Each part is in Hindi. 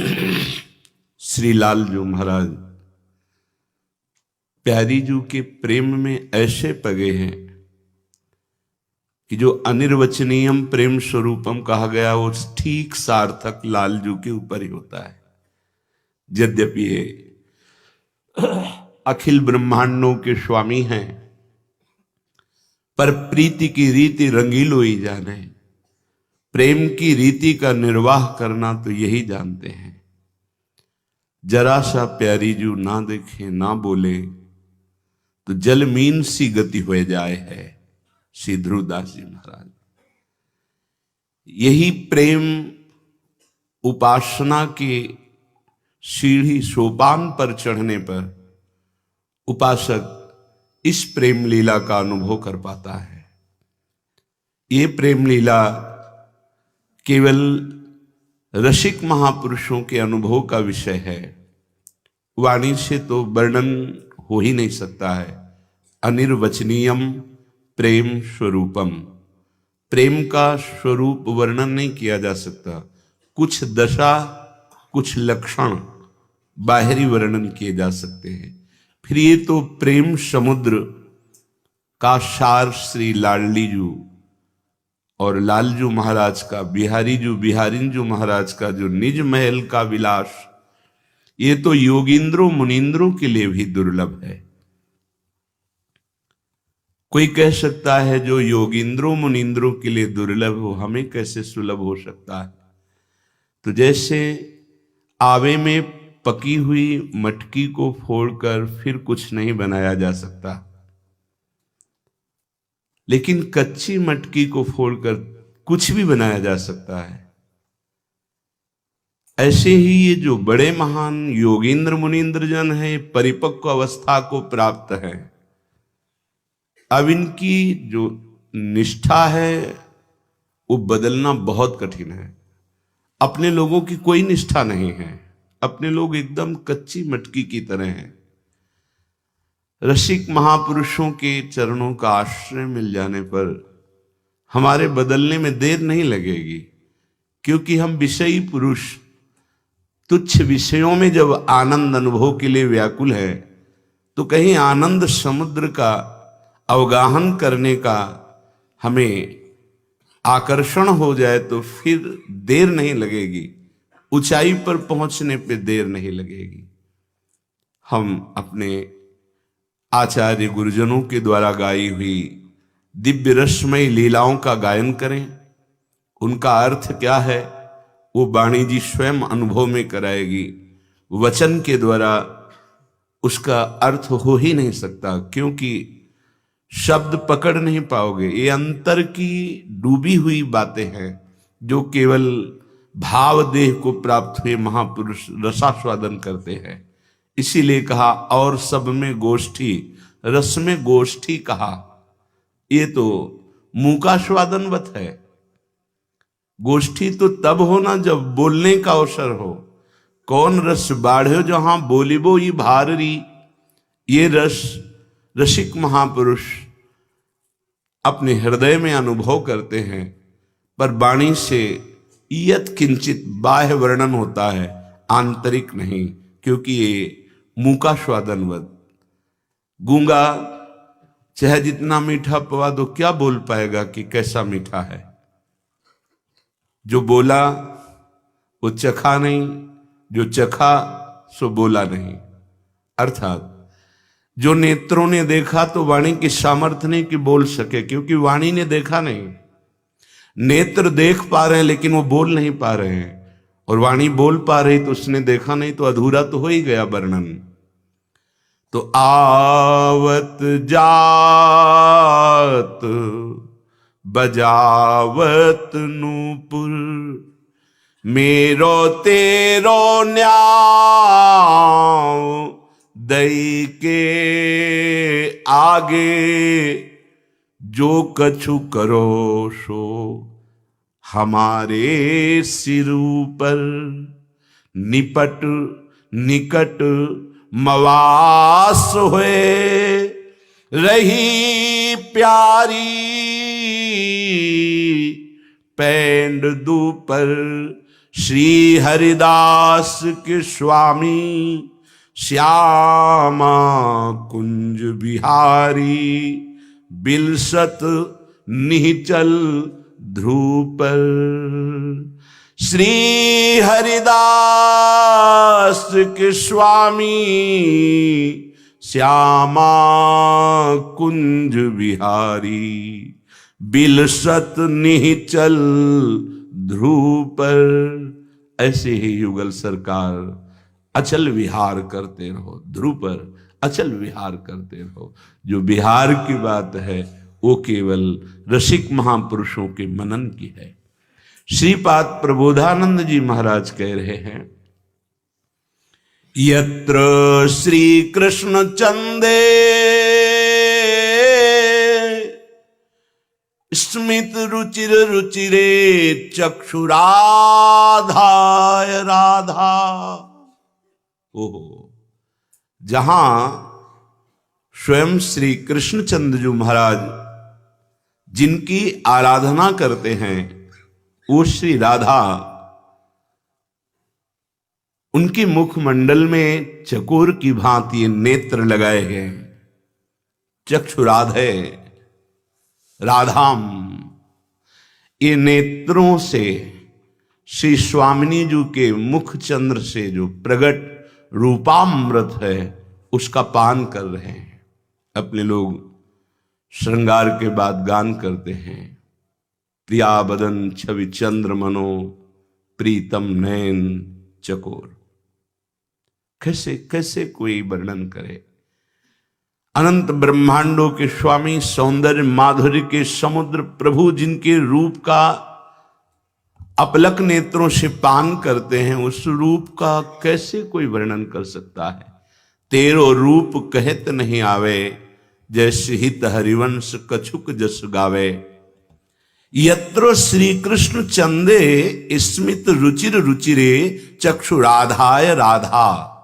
श्री लालजू महाराज प्यारी जू के प्रेम में ऐसे पगे हैं कि जो अनिर्वचनीयम प्रेम स्वरूपम कहा गया वो ठीक सार्थक लालजू के ऊपर ही होता है। यद्यपि ये अखिल ब्रह्मांडों के स्वामी हैं, पर प्रीति की रीति रंगीलो ही जाने, प्रेम की रीति का निर्वाह करना तो यही जानते हैं। जरा सा प्यारी जू ना देखे ना बोले तो जलमीन सी गति हो जाए है। श्री ध्रुवदास जी महाराज, यही प्रेम उपासना के सीढ़ी सोपान पर चढ़ने पर उपासक इस प्रेम लीला का अनुभव कर पाता है। ये प्रेम लीला केवल रसिक महापुरुषों के अनुभव का विषय है, वाणी से तो वर्णन हो ही नहीं सकता है। अनिर्वचनीयम प्रेम स्वरूपम, प्रेम का स्वरूप वर्णन नहीं किया जा सकता। कुछ दशा कुछ लक्षण बाहरी वर्णन किए जा सकते हैं, फिर ये तो प्रेम समुद्र का सार श्री लाडलीजू और लालजू महाराज का, बिहारीजू महाराज का जो निज महल का विलास, ये तो योगींद्रों मुनींद्रों के लिए भी दुर्लभ है। कोई कह सकता है जो योगींद्रों मुनींद्रों के लिए दुर्लभ हो, हमें कैसे सुलभ हो सकता है? तो जैसे आवे में पकी हुई मटकी को फोड़कर फिर कुछ नहीं बनाया जा सकता, लेकिन कच्ची मटकी को फोड़कर कुछ भी बनाया जा सकता है। ऐसे ही ये जो बड़े महान योगींद्र मुनींद्र जन है, परिपक्व अवस्था को प्राप्त है। अब इनकी जो निष्ठा है वो बदलना बहुत कठिन है। अपने लोगों की कोई निष्ठा नहीं है, अपने लोग एकदम कच्ची मटकी की तरह हैं। रसिक महापुरुषों के चरणों का आश्रय मिल जाने पर हमारे बदलने में देर नहीं लगेगी, क्योंकि हम विषयी पुरुष तुच्छ विषयों में जब आनंद अनुभव के लिए व्याकुल है, तो कहीं आनंद समुद्र का अवगाहन करने का हमें आकर्षण हो जाए तो फिर देर नहीं लगेगी, ऊंचाई पर पहुंचने पे देर नहीं लगेगी। हम अपने आचार्य गुरुजनों के द्वारा गाई हुई दिव्य रसमय लीलाओं का गायन करें। उनका अर्थ क्या है वो वाणी जी स्वयं अनुभव में कराएगी। वचन के द्वारा उसका अर्थ हो ही नहीं सकता, क्योंकि शब्द पकड़ नहीं पाओगे। ये अंतर की डूबी हुई बातें हैं जो केवल भाव देह को प्राप्त हुए महापुरुष रसास्वादन करते हैं। इसीलिए कहा और सब में गोष्ठी, रस में गोष्ठी कहा। ये तो मुंह का स्वादनवत है। गोष्ठी तो तब होना जब बोलने का अवसर हो। कौन रस बाढ़ो जहां बोलिबो ये भाररी, ये रस रसिक महापुरुष अपने हृदय में अनुभव करते हैं, पर वाणी से यत किंचित बाह्य वर्णन होता है, आंतरिक नहीं, क्योंकि ये मुंह का स्वादनवत। गूंगा चाहे जितना मीठा पवा दो क्या बोल पाएगा कि कैसा मीठा है? जो बोला वो चखा नहीं, जो चखा सो बोला नहीं। अर्थात जो नेत्रों ने देखा तो वाणी की सामर्थ्य नहीं कि बोल सके, क्योंकि वाणी ने देखा नहीं। नेत्र देख पा रहे हैं लेकिन वो बोल नहीं पा रहे हैं, और वाणी बोल पा रही तो उसने देखा नहीं, तो अधूरा तो हो ही गया वर्णन। तो आवत जात बजावत नूपुर, मेरो तेरो न्याव दई के आगे, जो कछु करो सो हमारे सिर पर, निपट निकट मवास हुए रही प्यारी, पैंड दू पर श्री हरिदास के स्वामी श्यामा कुंज बिहारी, बिलसत निचल ध्रुव पर। श्री हरिदास के स्वामी श्यामा कुंज बिहारी, बिलसत निचल ध्रुव पर। ऐसे ही युगल सरकार अचल विहार करते रहो, ध्रुव पर अचल विहार करते रहो। जो विहार की बात है वो केवल रसिक महापुरुषों के मनन की है। श्रीपाद प्रबोधानंद जी महाराज कह रहे हैं, यत्र श्री कृष्ण चंदे स्मित रुचिर रुचिरे चक्षुराधाय राधा। ओहो, जहां स्वयं श्री कृष्णचंद्र जी महाराज जिनकी आराधना करते हैं वो श्री राधा, उनके मुखमंडल में चकोर की भांति नेत्र लगाए हैं। चक्षुराधे राधाम, ये नेत्रों से श्री स्वामिनी जी के मुख चंद्र से जो प्रगट रूपामृत है उसका पान कर रहे हैं। अपने लोग श्रृंगार के बाद गान करते हैं, प्रिया बदन छवि चंद्र मनो प्रीतम नयन चकोर। कैसे कैसे कोई वर्णन करे। अनंत ब्रह्मांडों के स्वामी, सौंदर्य माधुर्य के समुद्र प्रभु, जिनके रूप का अपलक नेत्रों से पान करते हैं, उस रूप का कैसे कोई वर्णन कर सकता है। तेरो रूप कहत नहीं आवे, जैसे हित हरिवंश कछुक जस गावे। यत्र श्री कृष्ण चंदे स्मित रुचिर रुचिरे चक्षुराधाय राधा।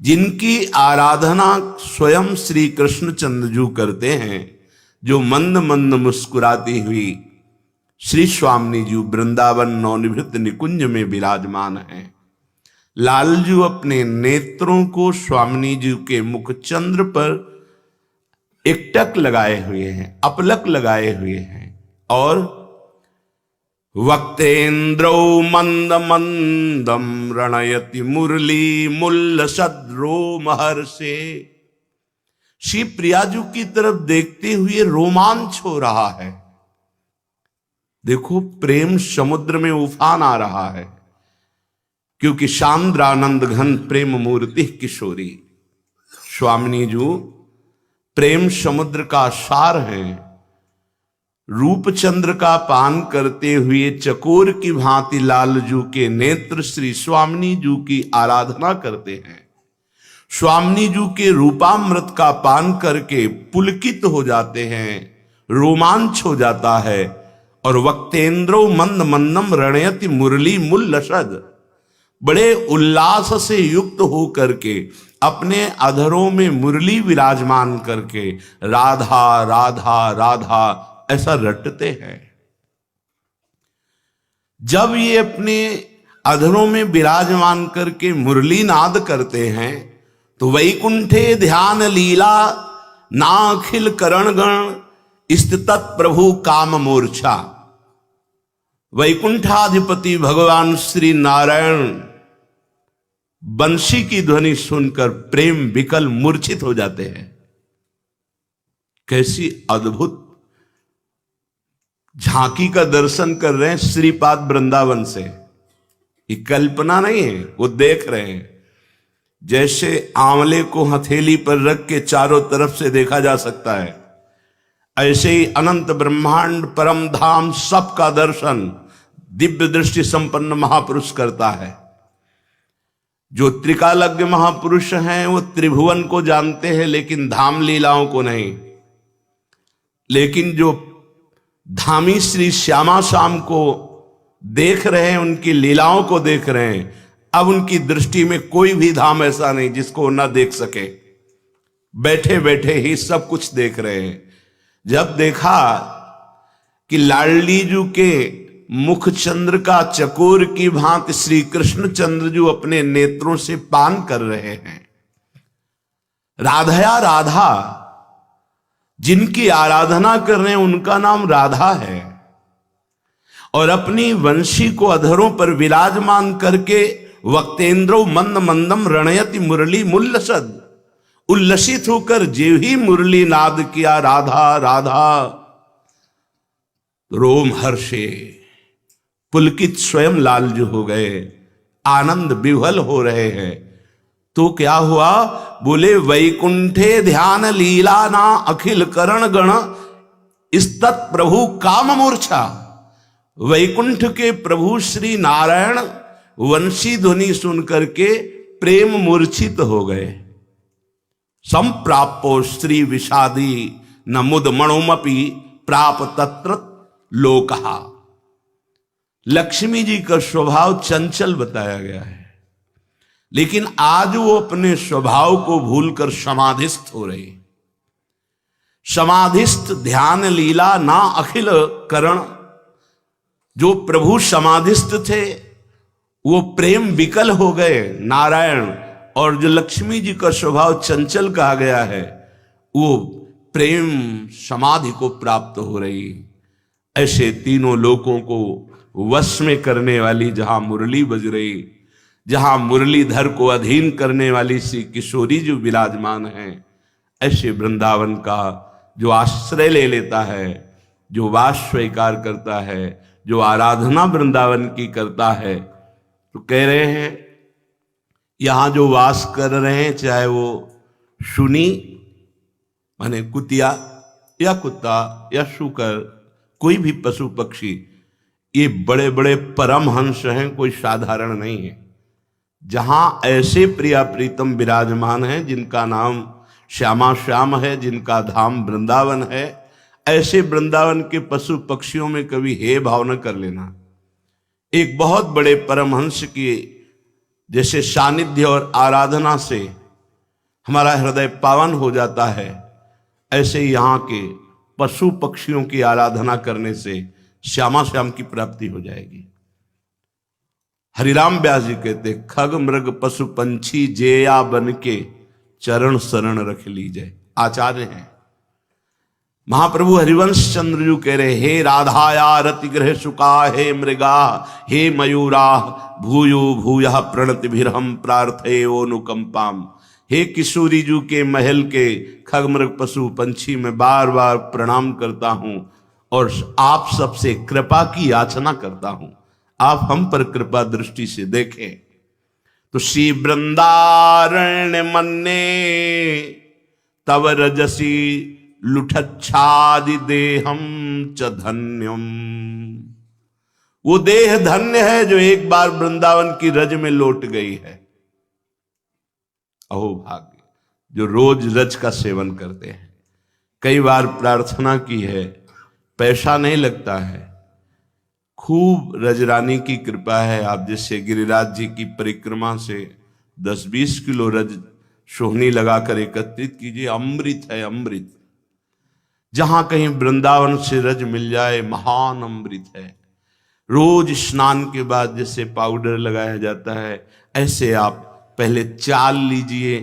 जिनकी आराधना स्वयं श्री कृष्ण चंद्रजू करते हैं, जो मंद मंद मुस्कुराती हुई श्री स्वामिनी जी वृंदावन नवनिभृत निकुंज में विराजमान हैं। लालजू अपने नेत्रों को स्वामिनी जी के मुख चंद्र पर एकटक लगाए हुए हैं, अपलक लगाए हुए हैं। और वक्तेन्द्रौ मंद मंदम रणयति मुरली मुल्ल सद्रो महर्षे। श्री प्रियाजू की तरफ देखते हुए रोमांच हो रहा है। देखो, प्रेम समुद्र में उफान आ रहा है, क्योंकि शांद्रानंद घन प्रेम मूर्ति किशोरी। स्वामिनी जी प्रेम समुद्र का सार हैं। रूप चंद्र का पान करते हुए चकोर की भांति लालजू के नेत्र श्री स्वामिनी जी की आराधना करते हैं। स्वामिनी जी के रूपामृत का पान करके पुलकित हो जाते हैं, रोमांच हो जाता है। और वक्तेन्द्रो मंद मंदम रणयति मुरली मुल्लसद, बड़े उल्लास से युक्त हो करके अपने अधरों में मुरली विराजमान करके राधा राधा राधा ऐसा रटते हैं। जब ये अपने अधरों में विराजमान करके मुरली नाद करते हैं तो वैकुंठे ध्यान लीला नाखिल करण गण स्थित प्रभु काम मूर्छा। वैकुंठाधिपति भगवान श्री नारायण बंशी की ध्वनि सुनकर प्रेम विकल मूर्छित हो जाते हैं। कैसी अद्भुत झांकी का दर्शन कर रहे हैं श्रीपाद वृंदावन से। ये कल्पना नहीं है, वो देख रहे हैं। जैसे आंवले को हथेली पर रख के चारों तरफ से देखा जा सकता है, ऐसे ही अनंत ब्रह्मांड परम धाम सबका दर्शन दिव्य दृष्टि संपन्न महापुरुष करता है। जो त्रिकालज्ञ महापुरुष हैं वो त्रिभुवन को जानते हैं लेकिन धाम लीलाओं को नहीं। लेकिन जो धामी श्री श्यामा श्याम को देख रहे हैं, उनकी लीलाओं को देख रहे हैं, अब उनकी दृष्टि में कोई भी धाम ऐसा नहीं जिसको ना देख सके। बैठे बैठे ही सब कुछ देख रहे हैं। जब देखा कि लाडली जी के मुख चंद्र का चकोर की भांति श्री कृष्ण चंद्र जो अपने नेत्रों से पान कर रहे हैं। राधया राधा, जिनकी आराधना कर रहे हैं उनका नाम राधा है। और अपनी वंशी को अधरों पर विराजमान करके वक्तेंद्रो मंद मंदम रणयति मुरली मुल्लसद, उल्लसित होकर जेव ही मुरली नाद किया राधा राधा, रोम हर्षे पुलकित स्वयं लालजू हो गए, आनंद विह्वल हो रहे हैं। तो क्या हुआ? बोले वैकुंठे ध्यान लीला ना अखिल करण गण इस्तत् प्रभु काम मूर्छा। वैकुंठ के प्रभु श्री नारायण वंशी ध्वनि सुनकर के प्रेम मूर्छित हो गए। संप्रापो श्री विषादी न मुद मणोमपि प्राप तत्र लोकहा। लक्ष्मी जी का स्वभाव चंचल बताया गया है, लेकिन आज वो अपने स्वभाव को भूलकर समाधिस्थ हो रही। समाधिस्थ ध्यान लीला ना अखिल करण, जो प्रभु समाधिस्थ थे वो प्रेम विकल हो गए नारायण, और जो लक्ष्मी जी का स्वभाव चंचल कहा गया है वो प्रेम समाधि को प्राप्त हो रही। ऐसे तीनों लोकों को वश में करने वाली जहां मुरली बज रही, जहां मुरलीधर को अधीन करने वाली श्री किशोरी जो विराजमान है, ऐसे वृंदावन का जो आश्रय ले लेता है, जो वास स्वीकार करता है, जो आराधना वृंदावन की करता है, तो कह रहे हैं यहां जो वास कर रहे हैं, चाहे वो शुनी माने कुतिया या कुत्ता या शुकर, कोई भी पशु पक्षी, ये बड़े बड़े परमहंस हैं, कोई साधारण नहीं है। जहां ऐसे प्रिया प्रीतम विराजमान हैं जिनका नाम श्यामा श्याम है, जिनका धाम वृंदावन है, ऐसे वृंदावन के पशु पक्षियों में कभी हे भाव न कर लेना। एक बहुत बड़े परमहंस की जैसे सानिध्य और आराधना से हमारा हृदय पावन हो जाता है, ऐसे ही यहाँ के पशु पक्षियों की आराधना करने से श्यामा श्याम की प्राप्ति हो जाएगी। हरिराम व्यास जी कहते खग मृग पशु पंछी जेया बन के चरण शरण रख लीजिए। आचार्य हैं महाप्रभु हरिवंश चंद्र जी कह रहे हे राधाया रति ग्रह सुका, हे मृगा हे मयूरा भूयो भूयः प्रणति भिरहम प्रार्थे अनुकंपाम। हे किशोरी जू के महल के खग मृग पशु पंछी में बार बार प्रणाम करता हूं और आप सबसे कृपा की याचना करता हूं, आप हम पर कृपा दृष्टि से देखें। तो श्री वृंदारण्य मन्ने तव रजसी लुठच्छादि देहम च धन्यम। वो देह धन्य है जो एक बार वृंदावन की रज में लौट गई है। अहो भाग्य जो रोज रज का सेवन करते हैं। कई बार प्रार्थना की है, पैसा नहीं लगता है, खूब रजरानी की कृपा है। आप जैसे गिरिराज जी की परिक्रमा से 10-20 किलो रज सोहनी लगाकर एकत्रित कीजिए, अमृत है अमृत। जहां कहीं वृंदावन से रज मिल जाए महान अमृत है। रोज स्नान के बाद जैसे पाउडर लगाया जाता है, ऐसे आप पहले चाल लीजिए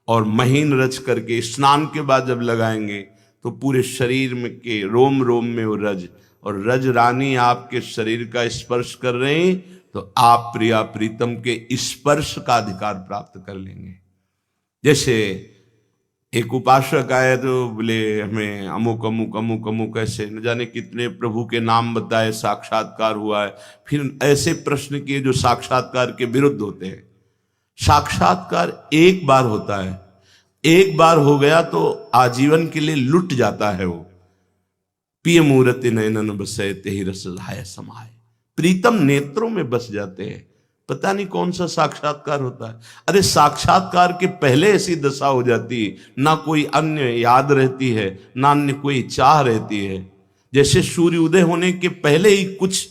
और महीन रच करके स्नान के बाद जब लगाएंगे तो पूरे शरीर में के रोम रोम में वो रज, और रज रानी आपके शरीर का स्पर्श कर रहे हैं तो आप प्रिया प्रीतम के स्पर्श का अधिकार प्राप्त कर लेंगे। जैसे एक उपासक आए तो बोले हमें अमुक अमुक अमुक अमुक ऐसे न जाने कितने प्रभु के नाम बताए, साक्षात्कार हुआ है। फिर ऐसे प्रश्न किए जो साक्षात्कार के विरुद्ध होते हैं। साक्षात्कार एक बार होता है, एक बार हो गया तो आजीवन के लिए लुट जाता है। वो पिय मूर्ति नयनन बसे तेहि रस लाय समाय, प्रीतम नेत्रों में बस जाते हैं। पता नहीं कौन सा साक्षात्कार होता है। अरे साक्षात्कार के पहले ऐसी दशा हो जाती, ना कोई अन्य याद रहती है, ना अन्य कोई चाह रहती है। जैसे सूर्य उदय होने के पहले ही कुछ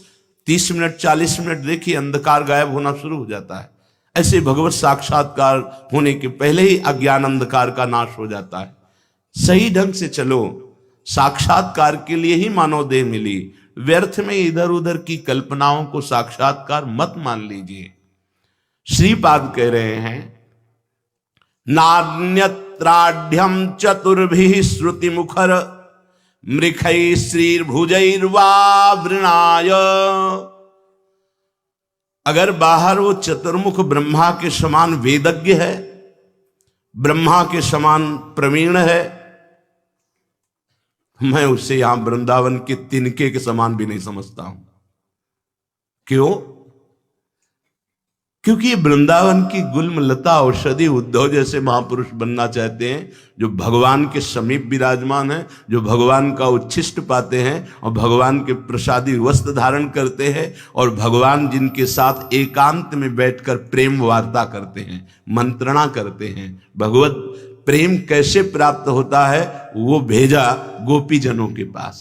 30 मिनट 40 मिनट देखिए अंधकार गायब होना शुरू हो जाता है। ऐसे भगवत साक्षात्कार होने के पहले ही अज्ञान अंधकार का नाश हो जाता है। सही ढंग से चलो, साक्षात्कार के लिए ही मानव देह मिली, व्यर्थ में इधर उधर की कल्पनाओं को साक्षात्कार मत मान लीजिए। श्रीपाद कह रहे हैं, नान्यत्राढ्यम चतुर्भिः श्रुति मुखर मृखै श्रीर्भुजैर्वा वृणाय। अगर बाहर वो चतुर्मुख ब्रह्मा के समान वेदज्ञ है, ब्रह्मा के समान प्रवीण है, मैं उसे यहां वृंदावन के तिनके के समान भी नहीं समझता हूं। क्यों? क्योंकि ये वृंदावन की गुल्म लता औषधि उद्धव जैसे महापुरुष बनना चाहते हैं, जो भगवान के समीप विराजमान है, जो भगवान का उच्छिष्ट पाते हैं और भगवान के प्रसादी वस्त्र धारण करते हैं, और भगवान जिनके साथ एकांत में बैठकर प्रेम वार्ता करते हैं, मंत्रणा करते हैं। भगवत प्रेम कैसे प्राप्त होता है वो भेजा गोपी जनों के पास।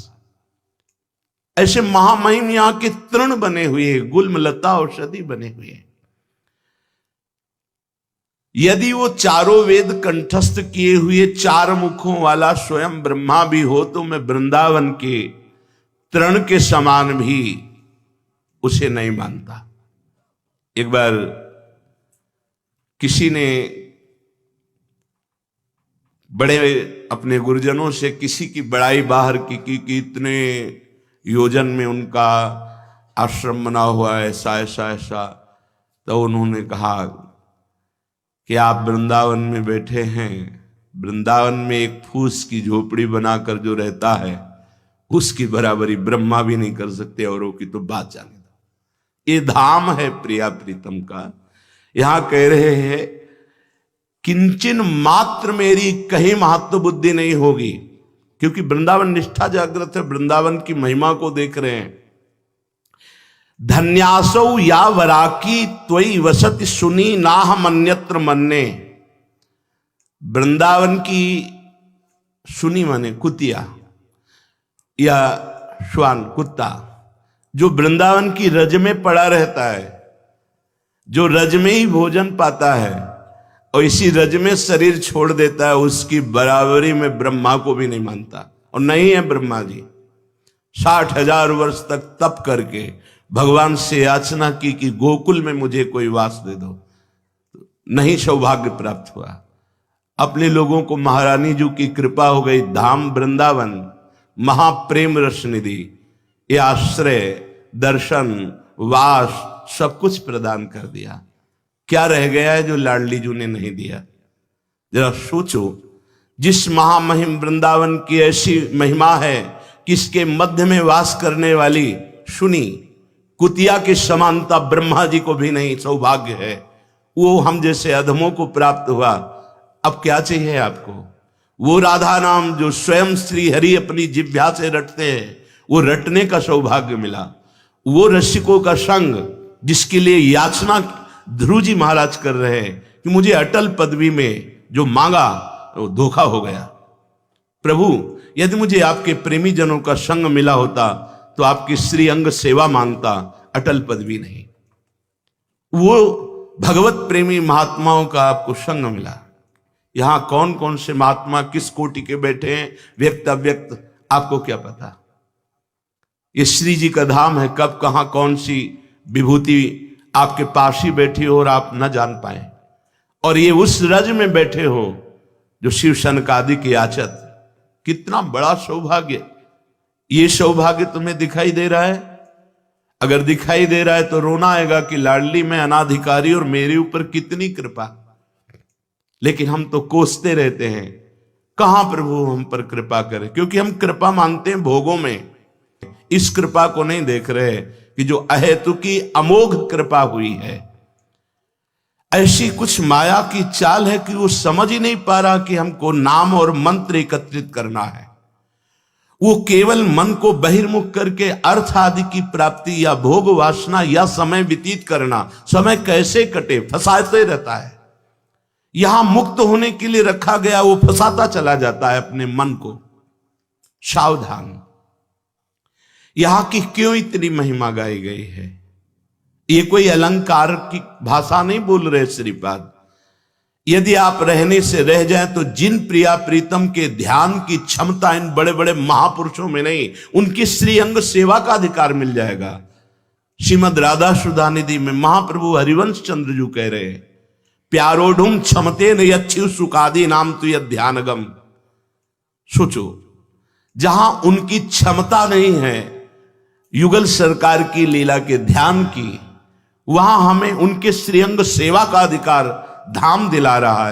ऐसे महामहिम यहां के तृण बने हुए, गुल्म लता औषधि बने हुए। यदि वो चारों वेद कंठस्थ किए हुए चार मुखों वाला स्वयं ब्रह्मा भी हो तो मैं वृंदावन के तृण के समान भी उसे नहीं मानता। एक बार किसी ने बड़े अपने गुरुजनों से किसी की बड़ाई बाहर की कि इतने योजन में उनका आश्रम बना हुआ है, ऐसा ऐसा ऐसा। तो उन्होंने कहा कि आप वृंदावन में बैठे हैं, वृंदावन में एक फूस की झोपड़ी बनाकर जो रहता है उसकी बराबरी ब्रह्मा भी नहीं कर सकते, औरों की तो बात जाने दो। ये धाम है प्रिया प्रीतम का। यहां कह रहे हैं किंचन मात्र मेरी कहीं महत्व बुद्धि नहीं होगी, क्योंकि वृंदावन निष्ठा जागृत है, वृंदावन की महिमा को देख रहे हैं। धन्यासौ या वराकी त्वयि वसति सुनी नाहम अन्यत्र मन्ने। वृंदावन की सुनी माने कुतिया या श्वान कुत्ता, जो वृंदावन की रज में पड़ा रहता है, जो रज में ही भोजन पाता है और इसी रज में शरीर छोड़ देता है, उसकी बराबरी में ब्रह्मा को भी नहीं मानता। और नहीं है ब्रह्मा जी 60,000 वर्ष तक तप करके भगवान से याचना की कि गोकुल में मुझे कोई वास दे दो, नहीं सौभाग्य प्राप्त हुआ। अपने लोगों को महारानी जी की कृपा हो गई, धाम वृंदावन महाप्रेम रस निधि, ये आश्रय दर्शन वास सब कुछ प्रदान कर दिया। क्या रह गया है जो लाडली जी ने नहीं दिया? जरा सोचो, जिस महामहिम वृंदावन की ऐसी महिमा है कि इसके मध्य में वास करने वाली सुनी कुतिया की समानता ब्रह्मा जी को भी नहीं सौभाग्य है, वो हम जैसे अधमों को प्राप्त हुआ। अब क्या चाहिए आपको? वो राधा नाम जो स्वयं श्री हरि अपनी जिह्वा से रटते हैं, वो रटने का सौभाग्य मिला। वो रसिकों का संग जिसके लिए याचना ध्रुव जी महाराज कर रहे हैं कि मुझे अटल पदवी में जो मांगा वो धोखा हो गया। प्रभु, यदि मुझे आपके प्रेमी जनों का संग मिला होता तो आपकी श्री अंग सेवा मांगता, अटल पदवी नहीं। वो भगवत प्रेमी महात्माओं का आपको संग मिला। यहां कौन कौन से महात्मा किस कोटि के बैठे हैं, व्यक्त अव्यक्त, आपको क्या पता? ये श्री जी का धाम है, कब कहां कौन सी विभूति आपके पास ही बैठी हो और आप न जान पाए। और ये उस रज में बैठे हो जो शिव सनकादि के याचत। कितना बड़ा सौभाग्य! ये सौभाग्य तुम्हें दिखाई दे रहा है? अगर दिखाई दे रहा है तो रोना आएगा कि लाडली में अनाधिकारी और मेरे ऊपर कितनी कृपा। लेकिन हम तो कोसते रहते हैं, कहां प्रभु हम पर कृपा करे, क्योंकि हम कृपा मानते हैं भोगों में। इस कृपा को नहीं देख रहे कि जो अहेतु की अमोघ कृपा हुई है। ऐसी कुछ माया की चाल है कि वो समझ ही नहीं पा रहा कि हमको नाम और मंत्र एकत्रित करना है। वो केवल मन को बहिर्मुख करके अर्थ आदि की प्राप्ति या भोग वासना या समय व्यतीत करना, समय कैसे कटे फंसाते रहता है। यहां मुक्त होने के लिए रखा गया, वो फंसाता चला जाता है अपने मन को। सावधान! यहां की क्यों इतनी महिमा गाई गई है? ये कोई अलंकार की भाषा नहीं बोल रहे श्रीपाद। यदि आप रहने से रह जाएं तो जिन प्रिया प्रीतम के ध्यान की क्षमता इन बड़े बड़े महापुरुषों में नहीं, उनकी श्रीअंग सेवा का अधिकार मिल जाएगा। श्रीमद राधा सुधा निधि में महाप्रभु हरिवंश चंद्र जी कह रहे हैं, प्यारोढ़ुम क्षमते न यच्छिव सुखादि नाम तु यद ध्यानगम। सोचो, जहां उनकी क्षमता नहीं है युगल सरकार की लीला के ध्यान की, वहां हमें उनके श्रीअंग सेवा का अधिकार धाम दिला रहा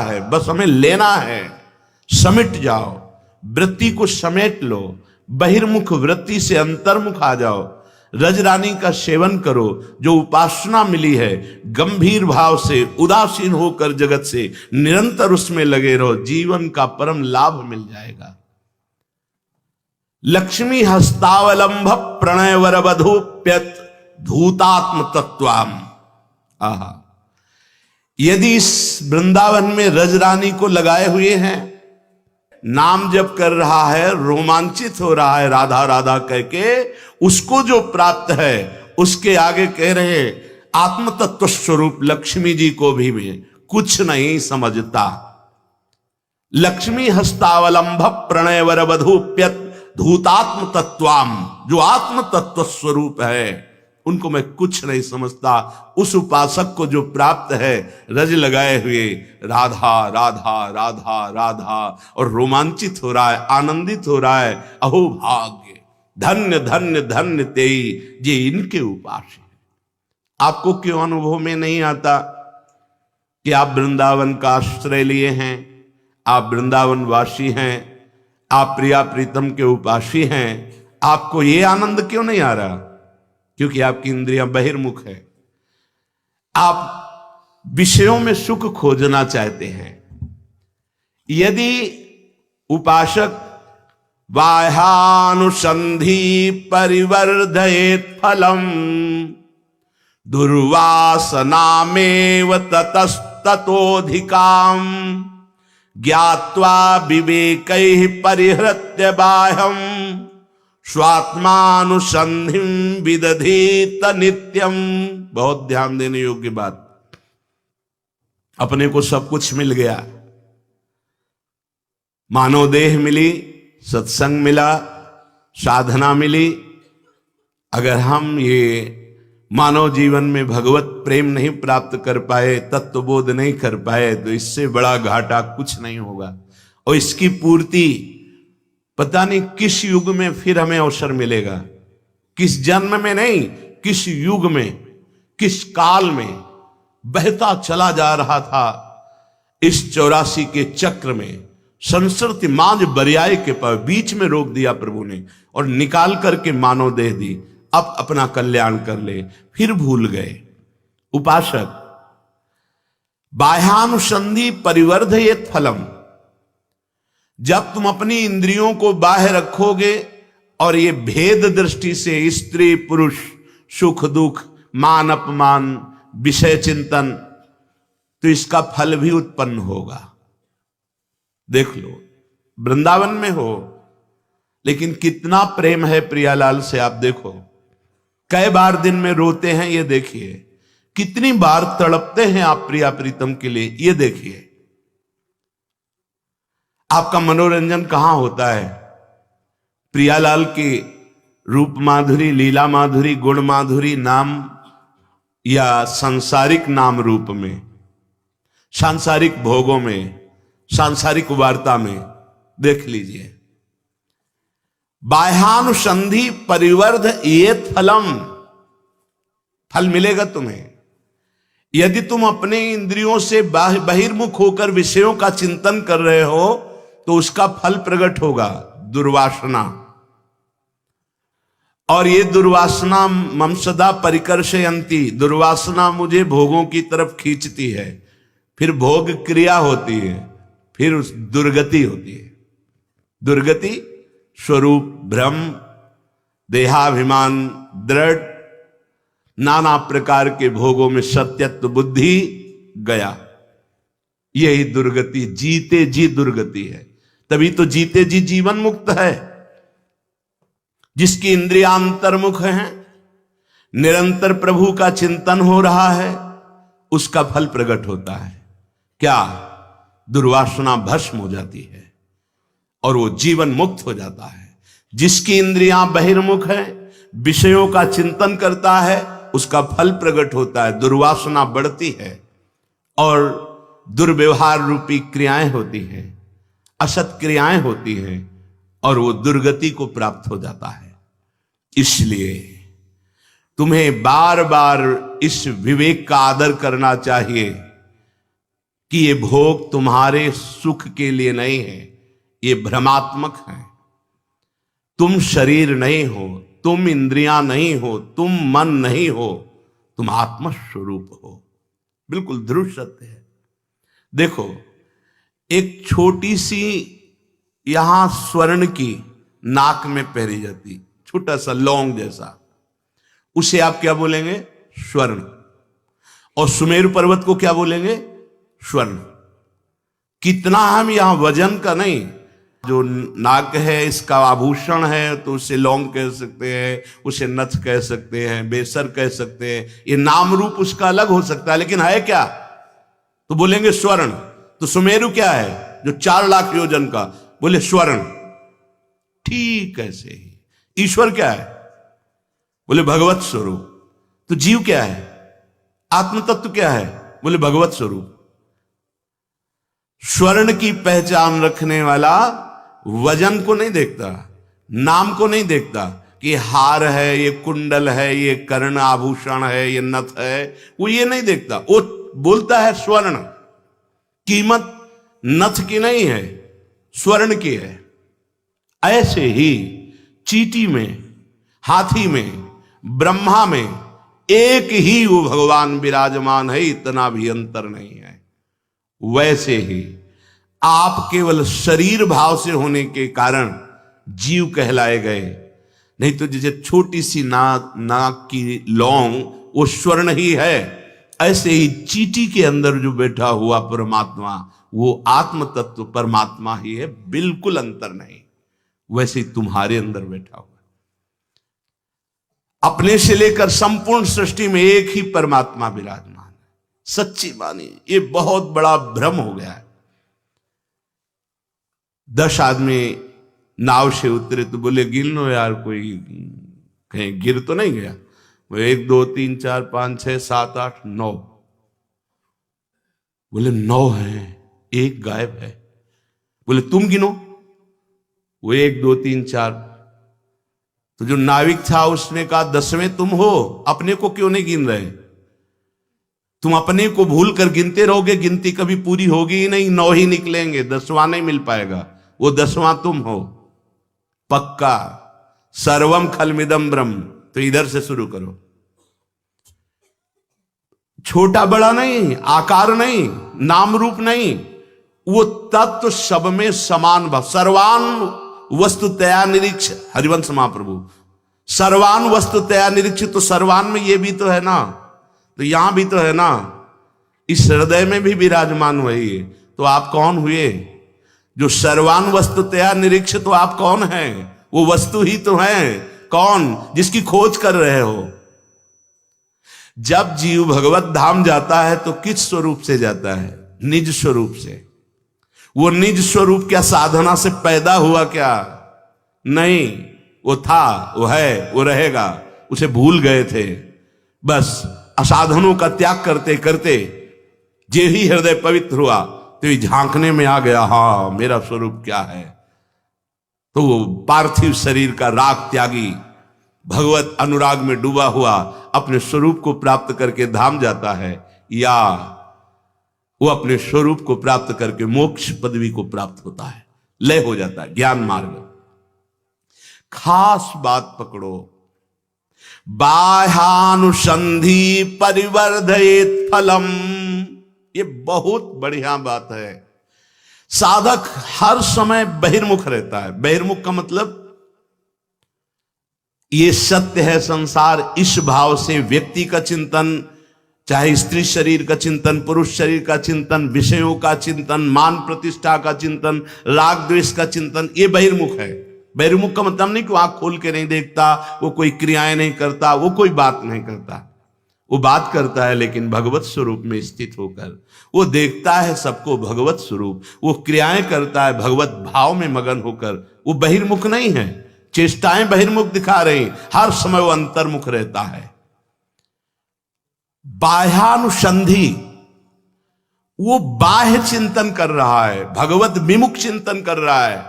है। बस हमें लेना है। समेट जाओ, वृत्ति को समेट लो, बहिर्मुख वृत्ति से अंतर्मुख आ जाओ, रजरानी का सेवन करो। जो उपासना मिली है गंभीर भाव से, उदासीन होकर जगत से निरंतर उसमें लगे रहो, जीवन का परम लाभ मिल जाएगा। लक्ष्मी हस्तावलंब प्रणय वर वधूप्यत धूतात्म तत्वाम। आहा, यदि इस वृंदावन में रजरानी को लगाए हुए हैं, नाम जप कर रहा है, रोमांचित हो रहा है राधा राधा कह के, उसको जो प्राप्त है उसके आगे कह रहे आत्म तत्व स्वरूप लक्ष्मी जी को भी मैं कुछ नहीं समझता। लक्ष्मी हस्तावलंब प्रणय वर वधूप्यत धूतात्म तत्वाम, जो आत्म तत्व स्वरूप है उनको मैं कुछ नहीं समझता। उस उपासक को जो प्राप्त है रज लगाए हुए राधा राधा राधा राधा, और रोमांचित हो रहा है, आनंदित हो रहा है। अहो भाग्य, धन्य धन्य धन्य तेई जे इनके उपास है। आपको क्यों अनुभव में नहीं आता कि आप वृंदावन का आश्रय लिए हैं, आप वृंदावन वासी हैं, आप प्रिया प्रीतम के उपासी हैं? आपको ये आनंद क्यों नहीं आ रहा? क्योंकि आपकी इंद्रियां बहिर्मुख है। आप विषयों में सुख खोजना चाहते हैं। यदि उपासक बाह्यानुसंधि परिवर्धयेत फलम दुर्वासनामेव ततस्ततोधिकाम ज्ञात्वा विवेकैः परिहृत्य बाह्यम स्वात्मानुसंधिं विदधीत नित्यम। बहुत ध्यान देने योग्य बात। अपने को सब कुछ मिल गया, मानव देह मिली, सत्संग मिला, साधना मिली। अगर हम ये मानव जीवन में भगवत प्रेम नहीं प्राप्त कर पाए, तत्वबोध नहीं कर पाए, तो इससे बड़ा घाटा कुछ नहीं होगा। और इसकी पूर्ति पता नहीं किस युग में फिर हमें अवसर मिलेगा। किस जन्म में नहीं, किस युग में, किस काल में बहता चला जा रहा था इस 84 के चक्र में। संस्कृति मांझ बरियाए के पर बीच में रोक दिया प्रभु ने और निकाल करके मानव देह दी। अब अपना कल्याण कर ले, फिर भूल गए। उपासक बाह्यानुसंधि परिवर्धयेत फलम। जब तुम अपनी इंद्रियों को बाहर रखोगे और ये भेद दृष्टि से स्त्री पुरुष, सुख दुख, मान अपमान, विषय चिंतन, तो इसका फल भी उत्पन्न होगा। देख लो, वृंदावन में हो लेकिन कितना प्रेम है प्रियालाल से, आप देखो। कई बार दिन में रोते हैं, ये देखिए। कितनी बार तड़पते हैं आप प्रिया प्रीतम के लिए, ये देखिए। आपका मनोरंजन कहां होता है? प्रियालाल की रूप माधुरी, लीला माधुरी, गुण माधुरी नाम या सांसारिक नाम रूप में, सांसारिक भोगों में, सांसारिक वार्ता में? देख लीजिए। बाह्यानुसंधि परिवर्ध ये फलम, फल मिलेगा तुम्हें। यदि तुम अपने इंद्रियों से बहिर्मुख होकर विषयों का चिंतन कर रहे हो तो उसका फल प्रकट होगा, दुर्वासना। और ये दुर्वासना मम सदा परिकर्षयन्ति, दुर्वासना मुझे भोगों की तरफ खींचती है। फिर भोग क्रिया होती है, फिर उस दुर्गति होती है। दुर्गति स्वरूप भ्रम, देहाभिमान दृढ़, नाना प्रकार के भोगों में सत्यत्व बुद्धि गया। यही दुर्गति, जीते जी दुर्गति है। तभी तो जीते जी जीवन मुक्त है। जिसकी इंद्रियां अंतर्मुख हैं, निरंतर प्रभु का चिंतन हो रहा है, उसका फल प्रकट होता है। क्या? दुर्वासना भस्म हो जाती है और वो जीवन मुक्त हो जाता है। जिसकी इंद्रियां बहिर्मुख है, विषयों का चिंतन करता है, उसका फल प्रकट होता है, दुर्वासना बढ़ती है और दुर्व्यवहार रूपी क्रियाएं होती हैं, असत क्रियाएं होती हैं और वो दुर्गति को प्राप्त हो जाता है। इसलिए तुम्हें बार बार इस विवेक का आदर करना चाहिए कि ये भोग तुम्हारे सुख के लिए नहीं है, ये भ्रमात्मक है। तुम शरीर नहीं हो, तुम इंद्रियां नहीं हो, तुम मन नहीं हो, तुम आत्म स्वरूप हो। बिल्कुल ध्रुव सत्य है। देखो, एक छोटी सी यहां स्वर्ण की नाक में पहरी जाती, छोटा सा लौंग जैसा, उसे आप क्या बोलेंगे? स्वर्ण। और सुमेरु पर्वत को क्या बोलेंगे? स्वर्ण। कितना हम यहां वजन का नहीं, जो नाक है इसका आभूषण है तो उसे लौंग कह सकते हैं, उसे नथ कह सकते हैं, बेसर कह सकते हैं, ये नाम रूप उसका अलग हो सकता है, लेकिन है क्या? तो बोलेंगे स्वर्ण। तो सुमेरु क्या है? जो 4 लाख योजन का, बोले स्वर्ण। ठीक ऐसे ही ईश्वर क्या है? बोले भगवत स्वरूप। तो जीव क्या है? आत्म तत्व क्या है? बोले भगवत स्वरूप। स्वर्ण की पहचान रखने वाला वजन को नहीं देखता, नाम को नहीं देखता कि हार है, ये कुंडल है, ये कर्ण आभूषण है, ये नथ है, वो ये नहीं देखता। वो बोलता है स्वर्ण। कीमत नथ की नहीं है, स्वर्ण की है। ऐसे ही चींटी में, हाथी में, ब्रह्मा में एक ही वो भगवान विराजमान है, इतना भी अंतर नहीं है। वैसे ही आप केवल शरीर भाव से होने के कारण जीव कहलाए गए, नहीं तो जैसे छोटी सी नाक की लौंग वो स्वर्ण ही है, ऐसे ही चींटी के अंदर जो बैठा हुआ परमात्मा वो आत्म तत्व परमात्मा ही है, बिल्कुल अंतर नहीं। वैसे ही तुम्हारे अंदर बैठा हुआ, अपने से लेकर संपूर्ण सृष्टि में एक ही परमात्मा विराजमान है। सच्ची बानी, ये बहुत बड़ा भ्रम हो गया है। 10 आदमी नाव से उतरे तो बोले गिन लो यार, कोई कहीं गिर तो नहीं गया? वो 1 2 3 4 5 6 7 8 9, बोले 9 है, एक गायब है। बोले तुम गिनो। वो 1 2 3 4। तो जो नाविक था उसने कहा 10वें तुम हो, अपने को क्यों नहीं गिन रहे? तुम अपने को भूल कर गिनते रहोगे, गिनती कभी पूरी होगी ही नहीं, 9 ही निकलेंगे, 10वां नहीं मिल पाएगा। वो 10वां तुम हो पक्का। सर्वम खलमिदम ब्रह्म। तो इधर से शुरू करो। छोटा बड़ा नहीं, आकार नहीं, नाम रूप नहीं, वो तत्व सब में समान भाव। सर्वान वस्तुतया निरीक्ष, हरिवंश महाप्रभु। सर्वान वस्तुतया निरीक्ष, तो सर्वान में ये भी तो है ना, तो यहां भी तो है ना, इस हृदय में भी विराजमान वही है। तो आप कौन हुए? जो सर्वान वस्तुतया निरीक्ष, तो आप कौन हैं? वो वस्तु ही तो है। कौन? जिसकी खोज कर रहे हो। जब जीव भगवत धाम जाता है तो किस स्वरूप से जाता है? निज स्वरूप से। वो निज स्वरूप क्या साधना से पैदा हुआ क्या? नहीं, वो था, वो है, वो रहेगा। उसे भूल गए थे। बस असाधनों का त्याग करते करते जे ही हृदय पवित्र हुआ तो ये झांकने में आ गया, हाँ मेरा स्वरूप क्या है। तो वो पार्थिव शरीर का राग त्यागी भगवत अनुराग में डूबा हुआ अपने स्वरूप को प्राप्त करके धाम जाता है, या वो अपने स्वरूप को प्राप्त करके मोक्ष पदवी को प्राप्त होता है, लय हो जाता है, ज्ञान मार्ग। खास बात पकड़ो, बाह्यानुसंधि परिवर्धयेत फलम। ये बहुत बढ़िया बात है। साधक हर समय बहिर्मुख रहता है। बहिर्मुख का मतलब ये सत्य है संसार, इस भाव से व्यक्ति का चिंतन, चाहे स्त्री शरीर का चिंतन, पुरुष शरीर का चिंतन, विषयों का चिंतन, मान प्रतिष्ठा का चिंतन, राग द्वेष का चिंतन, ये बहिर्मुख है। बहिर्मुख का मतलब नहीं कि वो आंख खोल के नहीं देखता, वो कोई क्रियाएं नहीं करता, वो कोई बात नहीं करता। वो बात करता है लेकिन भगवत स्वरूप में स्थित होकर। वो देखता है सबको भगवत स्वरूप, वो क्रियाएं करता है भगवत भाव में मगन होकर। वो बहिर्मुख नहीं है, चेष्टाएं बहिर्मुख दिखा रही, हर समय वो अंतर्मुख रहता है। बाह्यानुसंधि, वो बाह्य चिंतन कर रहा है, भगवत विमुख चिंतन कर रहा है।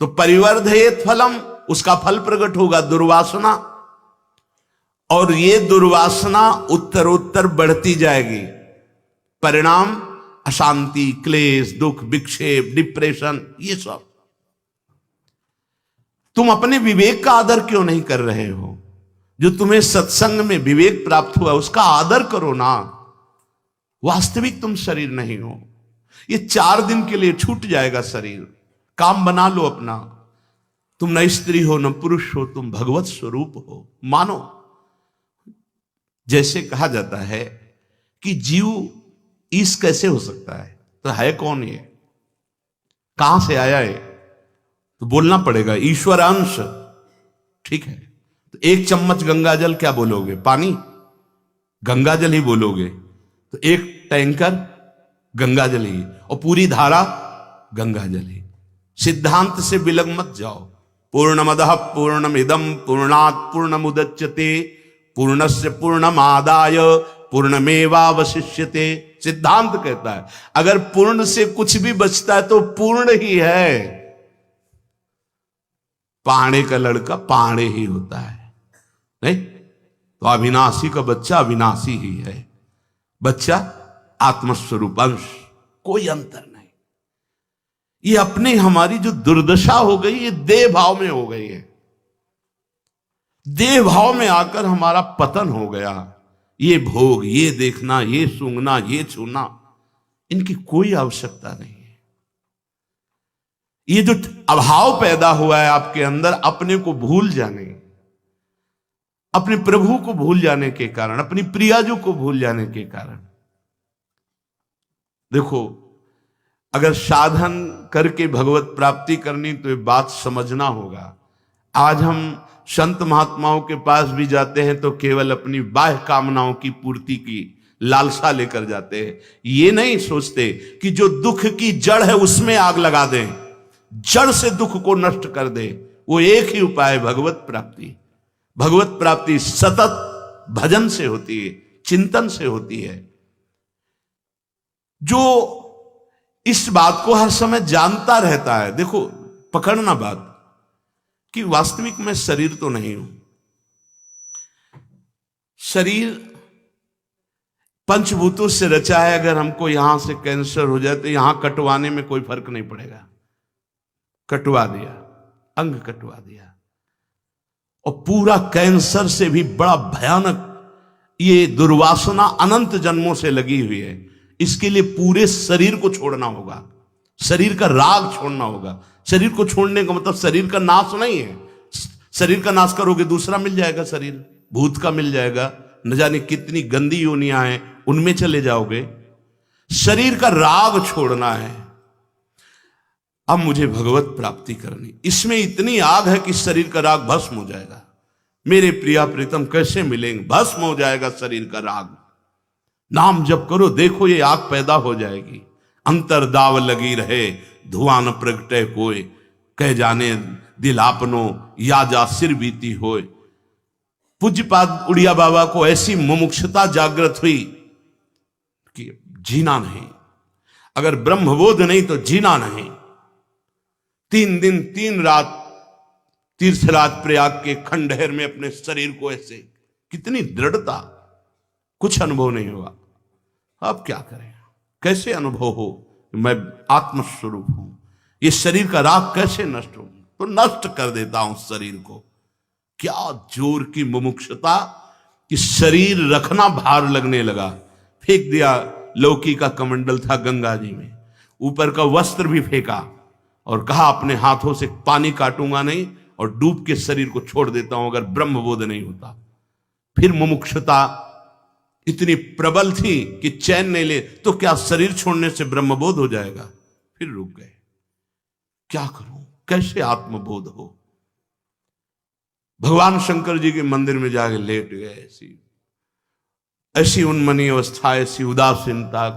तो परिवर्धयेत फलम, उसका फल प्रकट होगा, दुर्वासना। और ये दुर्वासना उत्तरोत्तर बढ़ती जाएगी। परिणाम अशांति, क्लेश, दुख, विक्षेप, डिप्रेशन, ये सब। तुम अपने विवेक का आदर क्यों नहीं कर रहे हो? जो तुम्हें सत्संग में विवेक प्राप्त हुआ उसका आदर करो ना। वास्तविक तुम शरीर नहीं हो। ये 4 दिन के लिए छूट जाएगा शरीर, काम बना लो अपना। तुम न स्त्री हो न पुरुष हो, तुम भगवत स्वरूप हो, मानो। जैसे कहा जाता है कि जीव ईश कैसे हो सकता है, तो है कौन ये, कहां से आया है? तो बोलना पड़ेगा ईश्वर अंश, ठीक है। तो 1 चम्मच गंगा जल क्या बोलोगे? पानी, गंगा जल ही बोलोगे। तो 1 टैंकर गंगा जल ही, और पूरी धारा गंगा जल ही। सिद्धांत से विलग मत जाओ। पूर्णमदः पूर्णमिदं पूर्णात् पूर्णमुदच्यते पूर्णस्य पूर्णमादाय पूर्णमेवावशिष्यते। सिद्धांत कहता है अगर पूर्ण से कुछ भी बचता है तो पूर्ण ही है। पाणे का लड़का पाणे ही होता है, नहीं तो अविनाशी का बच्चा अविनाशी ही है। बच्चा आत्मस्वरूप अंश, कोई अंतर नहीं। ये अपने हमारी जो दुर्दशा हो गई, ये देह भाव में हो गई है। देह भाव में आकर हमारा पतन हो गया। ये भोग, ये देखना, ये सूंघना, ये छूना, इनकी कोई आवश्यकता नहीं है। ये जो अभाव पैदा हुआ है आपके अंदर, अपने को भूल जाने, अपने प्रभु को भूल जाने के कारण, अपनी प्रियाजू को भूल जाने के कारण। देखो, अगर साधन करके भगवत प्राप्ति करनी तो ये बात समझना होगा। आज हम संत महात्माओं के पास भी जाते हैं तो केवल अपनी बाह्य कामनाओं की पूर्ति की लालसा लेकर जाते हैं। ये नहीं सोचते कि जो दुख की जड़ है उसमें आग लगा दें, जड़ से दुख को नष्ट कर दे। वो एक ही उपाय है, भगवत प्राप्ति। भगवत प्राप्ति सतत भजन से होती है, चिंतन से होती है। जो इस बात को हर समय जानता रहता है, देखो पकड़ना बात कि वास्तविक मैं शरीर तो नहीं हूं। शरीर पंचभूतों से रचा है। अगर हमको यहां से कैंसर हो जाए तो यहां कटवाने में कोई फर्क नहीं पड़ेगा। कटवा दिया, अंग कटवा दिया, और पूरा कैंसर से भी बड़ा भयानक ये दुर्वासना अनंत जन्मों से लगी हुई है। इसके लिए पूरे शरीर को छोड़ना होगा, शरीर का राग छोड़ना होगा। शरीर को छोड़ने का मतलब शरीर का नाश नहीं है। शरीर का नाश करोगे दूसरा मिल जाएगा, शरीर भूत का मिल जाएगा, न जाने कितनी गंदी योनियां हैं उनमें चले जाओगे। शरीर का राग छोड़ना है। अब मुझे भगवत प्राप्ति करनी, इसमें इतनी आग है कि शरीर का राग भस्म हो जाएगा। मेरे प्रिया प्रीतम कैसे मिलेंगे? भस्म हो जाएगा शरीर का राग। नाम जप करो, देखो ये आग पैदा हो जाएगी। अंतर दाव लगी रहे, धुआं न प्रगटे कोय, कह जाने दिल आपनो या जा सिर बीती होए। पूज्यपाद उड़िया बाबा को ऐसी मुमुक्षुता जागृत हुई कि जीना नहीं, अगर ब्रह्मबोध नहीं तो जीना नहीं। 3 दिन 3 रात तीर्थराज प्रयाग के खंडहर में अपने शरीर को ऐसे, कितनी दृढ़ता, कुछ अनुभव नहीं हुआ। अब क्या करें? कैसे अनुभव हो मैं आत्मस्वरूप हूं? ये शरीर का राग कैसे नष्ट हो? तो नष्ट कर देता हूं शरीर को। क्या जोर की मुमुक्षुता कि शरीर रखना भार लगने लगा। फेंक दिया, लौकी का कमंडल था गंगा जी में, ऊपर का वस्त्र भी फेंका और कहा अपने हाथों से पानी काटूंगा नहीं और डूब के शरीर को छोड़ देता हूं अगर ब्रह्मबोध नहीं होता। फिर मुमुक्षुता इतनी प्रबल थी कि चैन नहीं ले, तो क्या शरीर छोड़ने से ब्रह्मबोध हो जाएगा? फिर रुक गए। क्या करूं, कैसे आत्मबोध हो? भगवान शंकर जी के मंदिर में जाके लेट गए ऐसी, ऐसी उन्मनी अवस्था, ऐसी उदासीनता,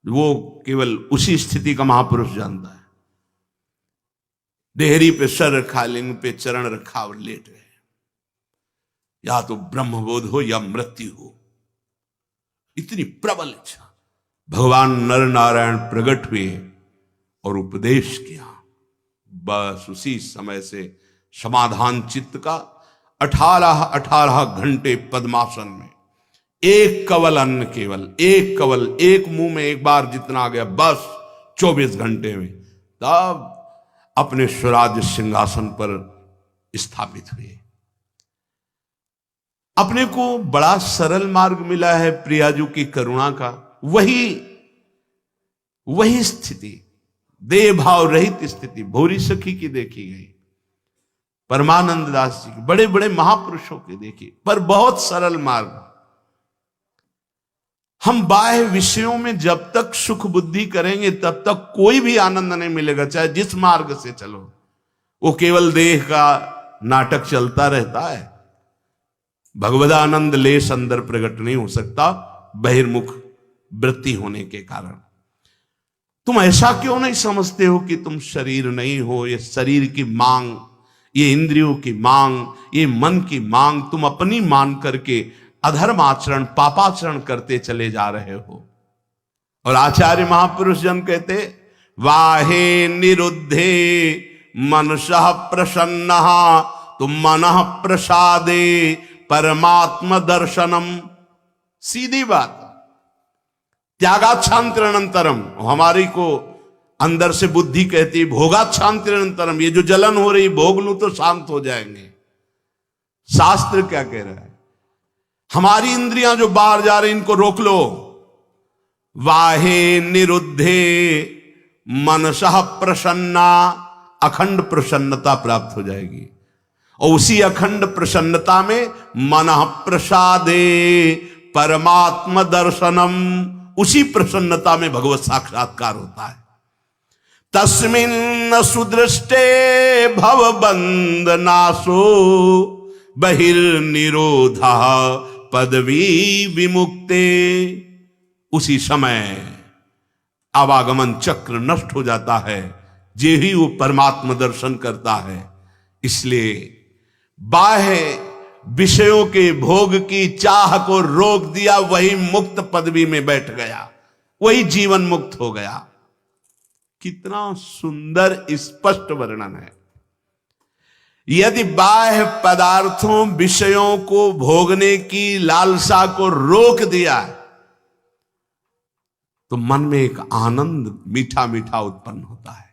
वो केवल उसी स्थिति का महापुरुष जानता है। देहरी पे सर रखा, लिंग पे चरण रखा और लेट गए। या तो ब्रह्मबोध हो या मृत्यु हो, इतनी प्रबल इच्छा। भगवान नर नारायण प्रकट हुए और उपदेश किया। बस उसी समय से समाधान चित्त का 18 घंटे पद्मासन में एक कवल अन्न, केवल एक कवल, एक मुंह में एक बार जितना आ गया, बस 24 घंटे में तब अपने स्वराज्य सिंहासन पर स्थापित हुए। अपने को बड़ा सरल मार्ग मिला है प्रियाजू की करुणा का। वही स्थिति, देह भाव रहित स्थिति भोरी सखी की देखी गई, परमानंद दास जी की, बड़े बड़े महापुरुषों की देखी, पर बहुत सरल मार्ग। हम बाह्य विषयों में जब तक सुख बुद्धि करेंगे तब तक कोई भी आनंद नहीं मिलेगा, चाहे जिस मार्ग से चलो। वो केवल देह का नाटक चलता रहता है। भगवदानंद लेश अंदर प्रकट नहीं हो सकता बहिर्मुख वृत्ति होने के कारण। तुम ऐसा क्यों नहीं समझते हो कि तुम शरीर नहीं हो? ये शरीर की मांग, ये इंद्रियों की मांग, ये मन की मांग तुम अपनी मान करके अधर्म आचरण, पापाचरण करते चले जा रहे हो। और आचार्य महापुरुष जन कहते, वाहे निरुद्धे मनसः प्रसन्नः तुम मनः प्रसादे परमात्म दर्शनम। सीधी बात। त्यागाच्छांतिरनंतरम, हमारी को अंदर से बुद्धि कहती भोगाच्छांतिरनंतरम, ये जो जलन हो रही भोग लूं तो शांत हो जाएंगे। शास्त्र क्या कह रहा है? हमारी इंद्रियां जो बाहर जा रही इनको रोक लो। वाहे निरुद्धे मनसः प्रसन्ना, अखंड प्रसन्नता प्राप्त हो जाएगी। और उसी अखंड प्रसन्नता में मनः प्रसादे परमात्म दर्शनम, उसी प्रसन्नता में भगवत साक्षात्कार होता है। तस्मिन् सुदृष्टे भवबंध नाशो बहिर्निरोधा पदवी विमुक्ते। उसी समय आवागमन चक्र नष्ट हो जाता है, जे ही वो परमात्मा दर्शन करता है। इसलिए बाह्य विषयों के भोग की चाह को रोक दिया, वही मुक्त पदवी में बैठ गया, वही जीवन मुक्त हो गया। कितना सुंदर स्पष्ट वर्णन है। यदि बाह्य पदार्थों विषयों को भोगने की लालसा को रोक दिया तो मन में एक आनंद मीठा मीठा उत्पन्न होता है।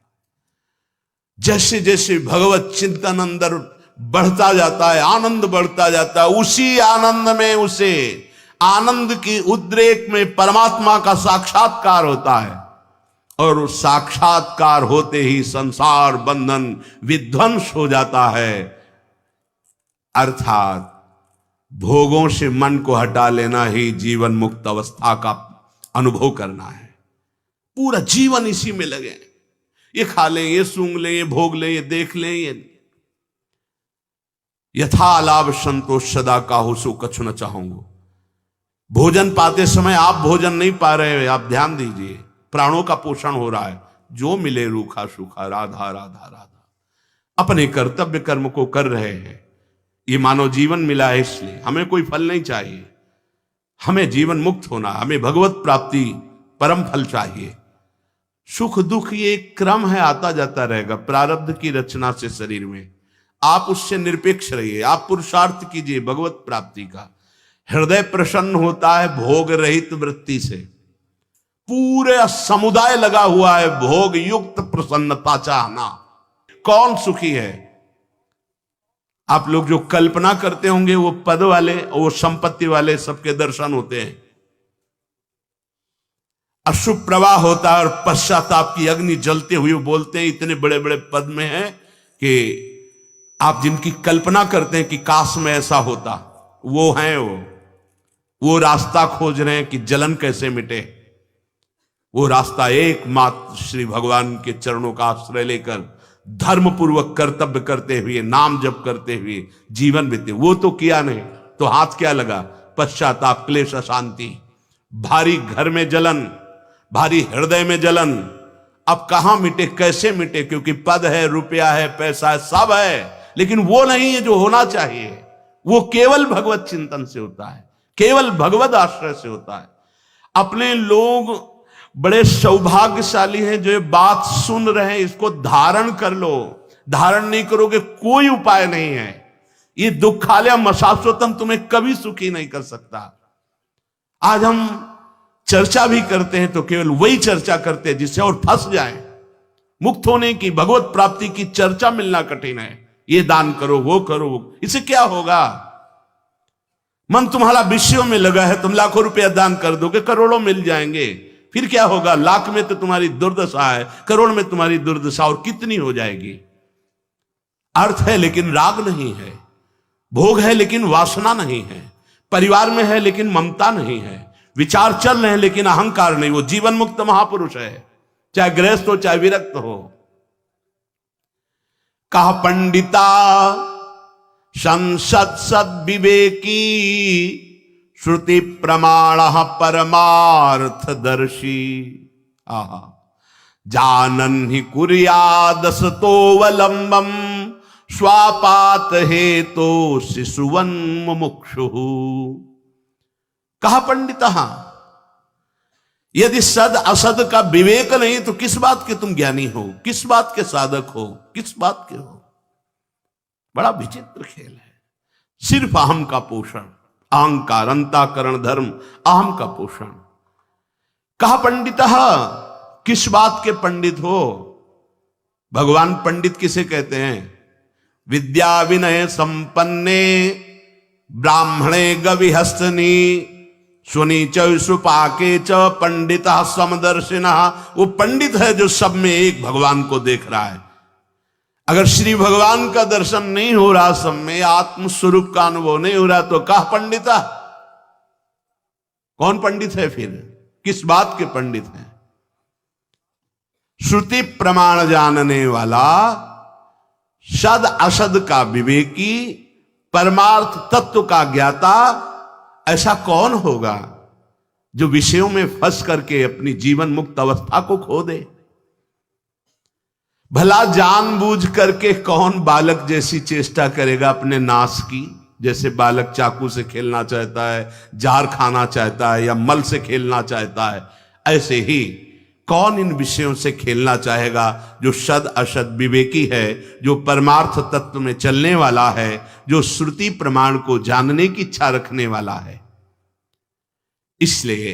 जैसे जैसे भगवत चिंतन अंदर बढ़ता जाता है, आनंद बढ़ता जाता है, उसी आनंद में, उसे आनंद की उद्रेक में परमात्मा का साक्षात्कार होता है। और उस साक्षात्कार होते ही संसार बंधन विध्वंस हो जाता है। अर्थात भोगों से मन को हटा लेना ही जीवन मुक्त अवस्था का अनुभव करना है। पूरा जीवन इसी में लगे, ये खा लें, ये सूंघ लें, ये भोग लें, ये देख लें, ये यथा लाभ संतोष सदा काहू सो कछु न चाहूंगा। भोजन पाते समय आप भोजन नहीं पा रहे हैं, आप ध्यान दीजिए, प्राणों का पोषण हो रहा है। जो मिले रूखा सूखा, राधा राधा राधा, अपने कर्तव्य कर्म को कर रहे हैं। ये मानव जीवन मिला है, इसलिए हमें कोई फल नहीं चाहिए। हमें जीवन मुक्त होना, हमें भगवत प्राप्ति परम फल चाहिए। सुख दुख ये एक क्रम है, आता जाता रहेगा प्रारब्ध की रचना से शरीर में। आप उससे निरपेक्ष रहिए, आप पुरुषार्थ कीजिए भगवत प्राप्ति का। हृदय प्रसन्न होता है भोग रहित वृत्ति से। पूरे समुदाय लगा हुआ है भोग युक्त प्रसन्नता चाहना। कौन सुखी है? आप लोग जो कल्पना करते होंगे वो पद वाले, वो संपत्ति वाले सबके दर्शन होते हैं। अशुभ प्रवाह होता है और पश्चाताप की अग्नि जलते हुए बोलते हैं, इतने बड़े बड़े पद में हैं कि आप जिनकी कल्पना करते हैं कि काश में ऐसा होता, वो हैं। वो रास्ता खोज रहे हैं कि जलन कैसे मिटे। वो रास्ता एकमात्र श्री भगवान के चरणों का आश्रय लेकर धर्म पूर्वक कर्तव्य करते हुए, नाम जप करते हुए जीवन बीते। वो तो किया नहीं तो हाथ क्या लगा? पश्चाताप क्लेश अशांति, भारी घर में जलन, भारी हृदय में जलन। अब कहां मिटे, कैसे मिटे? क्योंकि पद है, रुपया है, पैसा है, सब है, लेकिन वो नहीं है जो होना चाहिए। वो केवल भगवत चिंतन से होता है, केवल भगवत आश्रय से होता है। अपने लोग बड़े सौभाग्यशाली हैं जो ये बात सुन रहे हैं, इसको धारण कर लो। धारण नहीं करोगे कोई उपाय नहीं है। ये दुखालय मशाश्वतम तुम्हें कभी सुखी नहीं कर सकता। आज हम चर्चा भी करते हैं तो केवल वही चर्चा करते हैं जिससे और फंस जाए। मुक्त होने की, भगवत प्राप्ति की चर्चा मिलना कठिन है। ये दान करो, वो करो, इससे क्या होगा? मन तुम्हारा विषयों में लगा है, तुम लाखों रुपया दान कर दोगे, करोड़ों मिल जाएंगे, फिर क्या होगा? लाख में तो तुम्हारी दुर्दशा है, करोड़ में तुम्हारी दुर्दशा और कितनी हो जाएगी। अर्थ है लेकिन राग नहीं है, भोग है लेकिन वासना नहीं है, परिवार में है लेकिन ममता नहीं है, विचार चल रहे हैं लेकिन अहंकार नहीं। वो जीवन मुक्त महापुरुष है, चाहे गृहस्थ हो चाहे विरक्त हो। कहा पंडिता संसद सद विवेकी, श्रुति प्रमाण परमार्थ दर्शी। आहा, जानन ही कुर्यादसतोवलंबम, स्वापात हेतो शिशुवन मुमुक्षु। कहा पंडिता, यदि सद असद का विवेक नहीं तो किस बात के तुम ज्ञानी हो, किस बात के साधक हो, किस बात के हो? बड़ा विचित्र खेल है। सिर्फ अहम का पोषण, अहंकार, अंताकरण धर्म, अहम का पोषण। कहा पंडितः, किस बात के पंडित हो? भगवान पंडित किसे कहते हैं? विद्या विनय संपन्ने, ब्राह्मणे गविहस्तनी, सुनी च सुपाके च पंडिता समदर्शिना। वो पंडित है जो सब में एक भगवान को देख रहा है। अगर श्री भगवान का दर्शन नहीं हो रहा, सब में आत्म स्वरूप का अनुभव नहीं हो रहा, तो कहा पंडिता? कौन पंडित है फिर? किस बात के पंडित हैं? श्रुति प्रमाण जानने वाला, सद असद का विवेकी, परमार्थ तत्व का ज्ञाता, ऐसा कौन होगा जो विषयों में फंस करके अपनी जीवन मुक्त अवस्था को खो दे? भला जानबूझ करके कौन बालक जैसी चेष्टा करेगा अपने नाश की? जैसे बालक चाकू से खेलना चाहता है, जार खाना चाहता है, या मल से खेलना चाहता है, ऐसे ही कौन इन विषयों से खेलना चाहेगा जो सद असद विवेकी है, जो परमार्थ तत्व में चलने वाला है, जो श्रुति प्रमाण को जानने की इच्छा रखने वाला है। इसलिए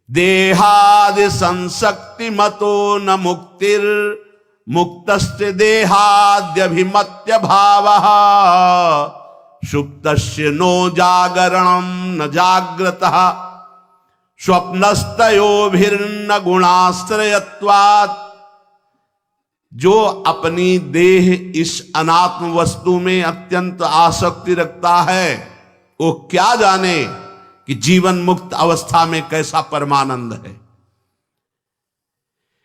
देहादि संशक्ति मतो न मुक्तिर, मुक्तस्य देहाद्यभिमत्य भावः, सुप्तस्य नो जागरणं न जाग्रतः, स्वप्नस्तयोभिर्न गुणाश्रयत्वात्। जो अपनी देह इस अनात्म वस्तु में अत्यंत आसक्ति रखता है, वो क्या जाने कि जीवन मुक्त अवस्था में कैसा परमानंद है।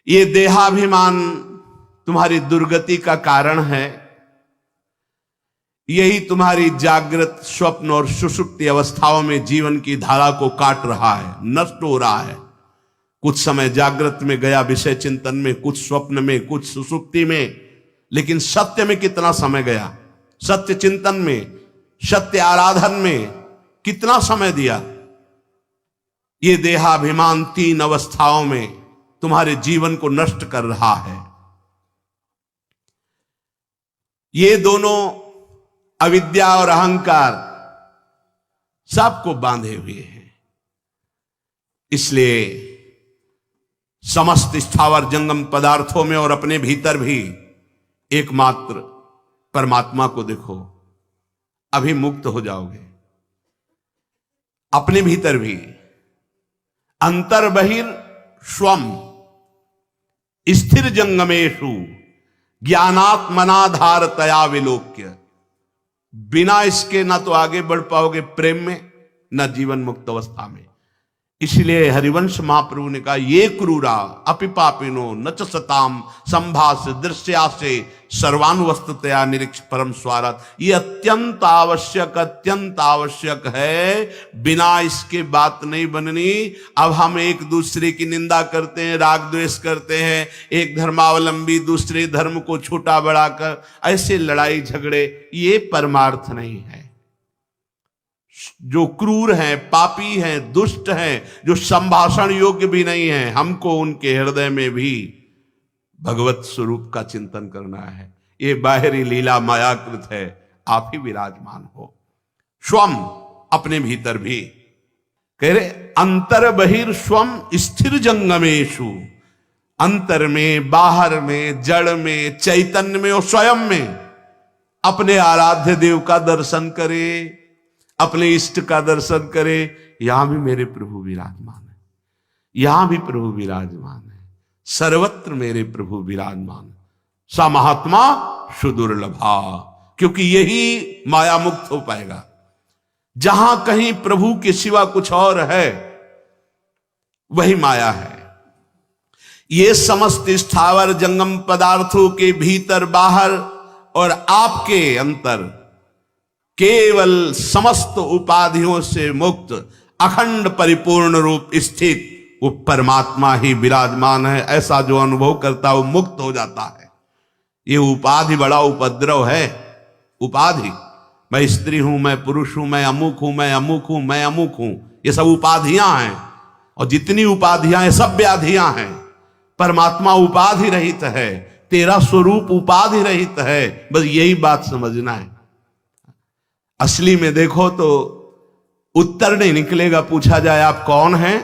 ये देहाभिमान तुम्हारी दुर्गति का कारण है। यही तुम्हारी जागृत, स्वप्न और सुषुप्ति अवस्थाओं में जीवन की धारा को काट रहा है, नष्ट हो रहा है। कुछ समय जागृत में गया विषय चिंतन में, कुछ स्वप्न में, कुछ सुषुप्ति में, लेकिन सत्य में कितना समय गया? सत्य चिंतन में, सत्य आराधन में कितना समय दिया? ये देहाभिमान तीन अवस्थाओं में तुम्हारे जीवन को नष्ट कर रहा है। ये दोनों अविद्या और अहंकार सबको बांधे हुए हैं। इसलिए समस्त स्थावर जंगम पदार्थों में और अपने भीतर भी एकमात्र परमात्मा को देखो, अभी मुक्त हो जाओगे। अपने भीतर भी अंतर बहिर स्वम स्थिर जंगमेशु ज्ञानात्मनाधारतया विलोक्य। बिना इसके ना तो आगे बढ़ पाओगे प्रेम में, ना जीवन मुक्त अवस्था में। इसलिए हरिवंश महाप्रभु ने कहा, ये क्रूरा अपि पापिनो न च सताम संभास दृश्यासे सर्वानुवस्तुतया निरीक्ष परम स्वारथ। ये अत्यंत आवश्यक है, बिना इसके बात नहीं बननी। अब हम एक दूसरे की निंदा करते हैं, राग द्वेष करते हैं, एक धर्मावलंबी दूसरे धर्म को छोटा बड़ा कर ऐसे लड़ाई झगड़े, ये परमार्थ नहीं है। जो क्रूर हैं, पापी हैं, दुष्ट हैं, जो संभाषण योग्य भी नहीं है, हमको उनके हृदय में भी भगवत स्वरूप का चिंतन करना है। ये बाहरी लीला मायाकृत है, आप ही विराजमान हो स्वम, अपने भीतर भी। कह रहे अंतर बहिर स्वम स्थिर जंगमेशु, अंतर में, बाहर में, जड़ में, चैतन्य में और स्वयं में अपने आराध्य देव का दर्शन करे, अपने इष्ट का दर्शन करे। यहां भी मेरे प्रभु विराजमान है, यहां भी प्रभु विराजमान है, सर्वत्र मेरे प्रभु विराजमान। सा महात्मा सुदुर्लभा, क्योंकि यही माया मुक्त हो पाएगा। जहां कहीं प्रभु के सिवा कुछ और है, वही माया है। ये समस्त स्थावर जंगम पदार्थों के भीतर बाहर और आपके अंतर केवल समस्त उपाधियों से मुक्त अखंड परिपूर्ण रूप स्थित वो परमात्मा ही विराजमान है। ऐसा जो अनुभव करता है वो मुक्त हो जाता है। ये उपाधि बड़ा उपद्रव है। उपाधि, मैं स्त्री हूं, मैं पुरुष हूं, मैं अमुक हूं, मैं अमुक हूं, मैं अमुक हूं, ये सब उपाधियां हैं। और जितनी उपाधियां हैं सब व्याधियां हैं। परमात्मा उपाधि रहित है, तेरा स्वरूप उपाधि रहित है। बस यही बात समझना है। असली में देखो तो उत्तर नहीं निकलेगा। पूछा जाए आप कौन हैं,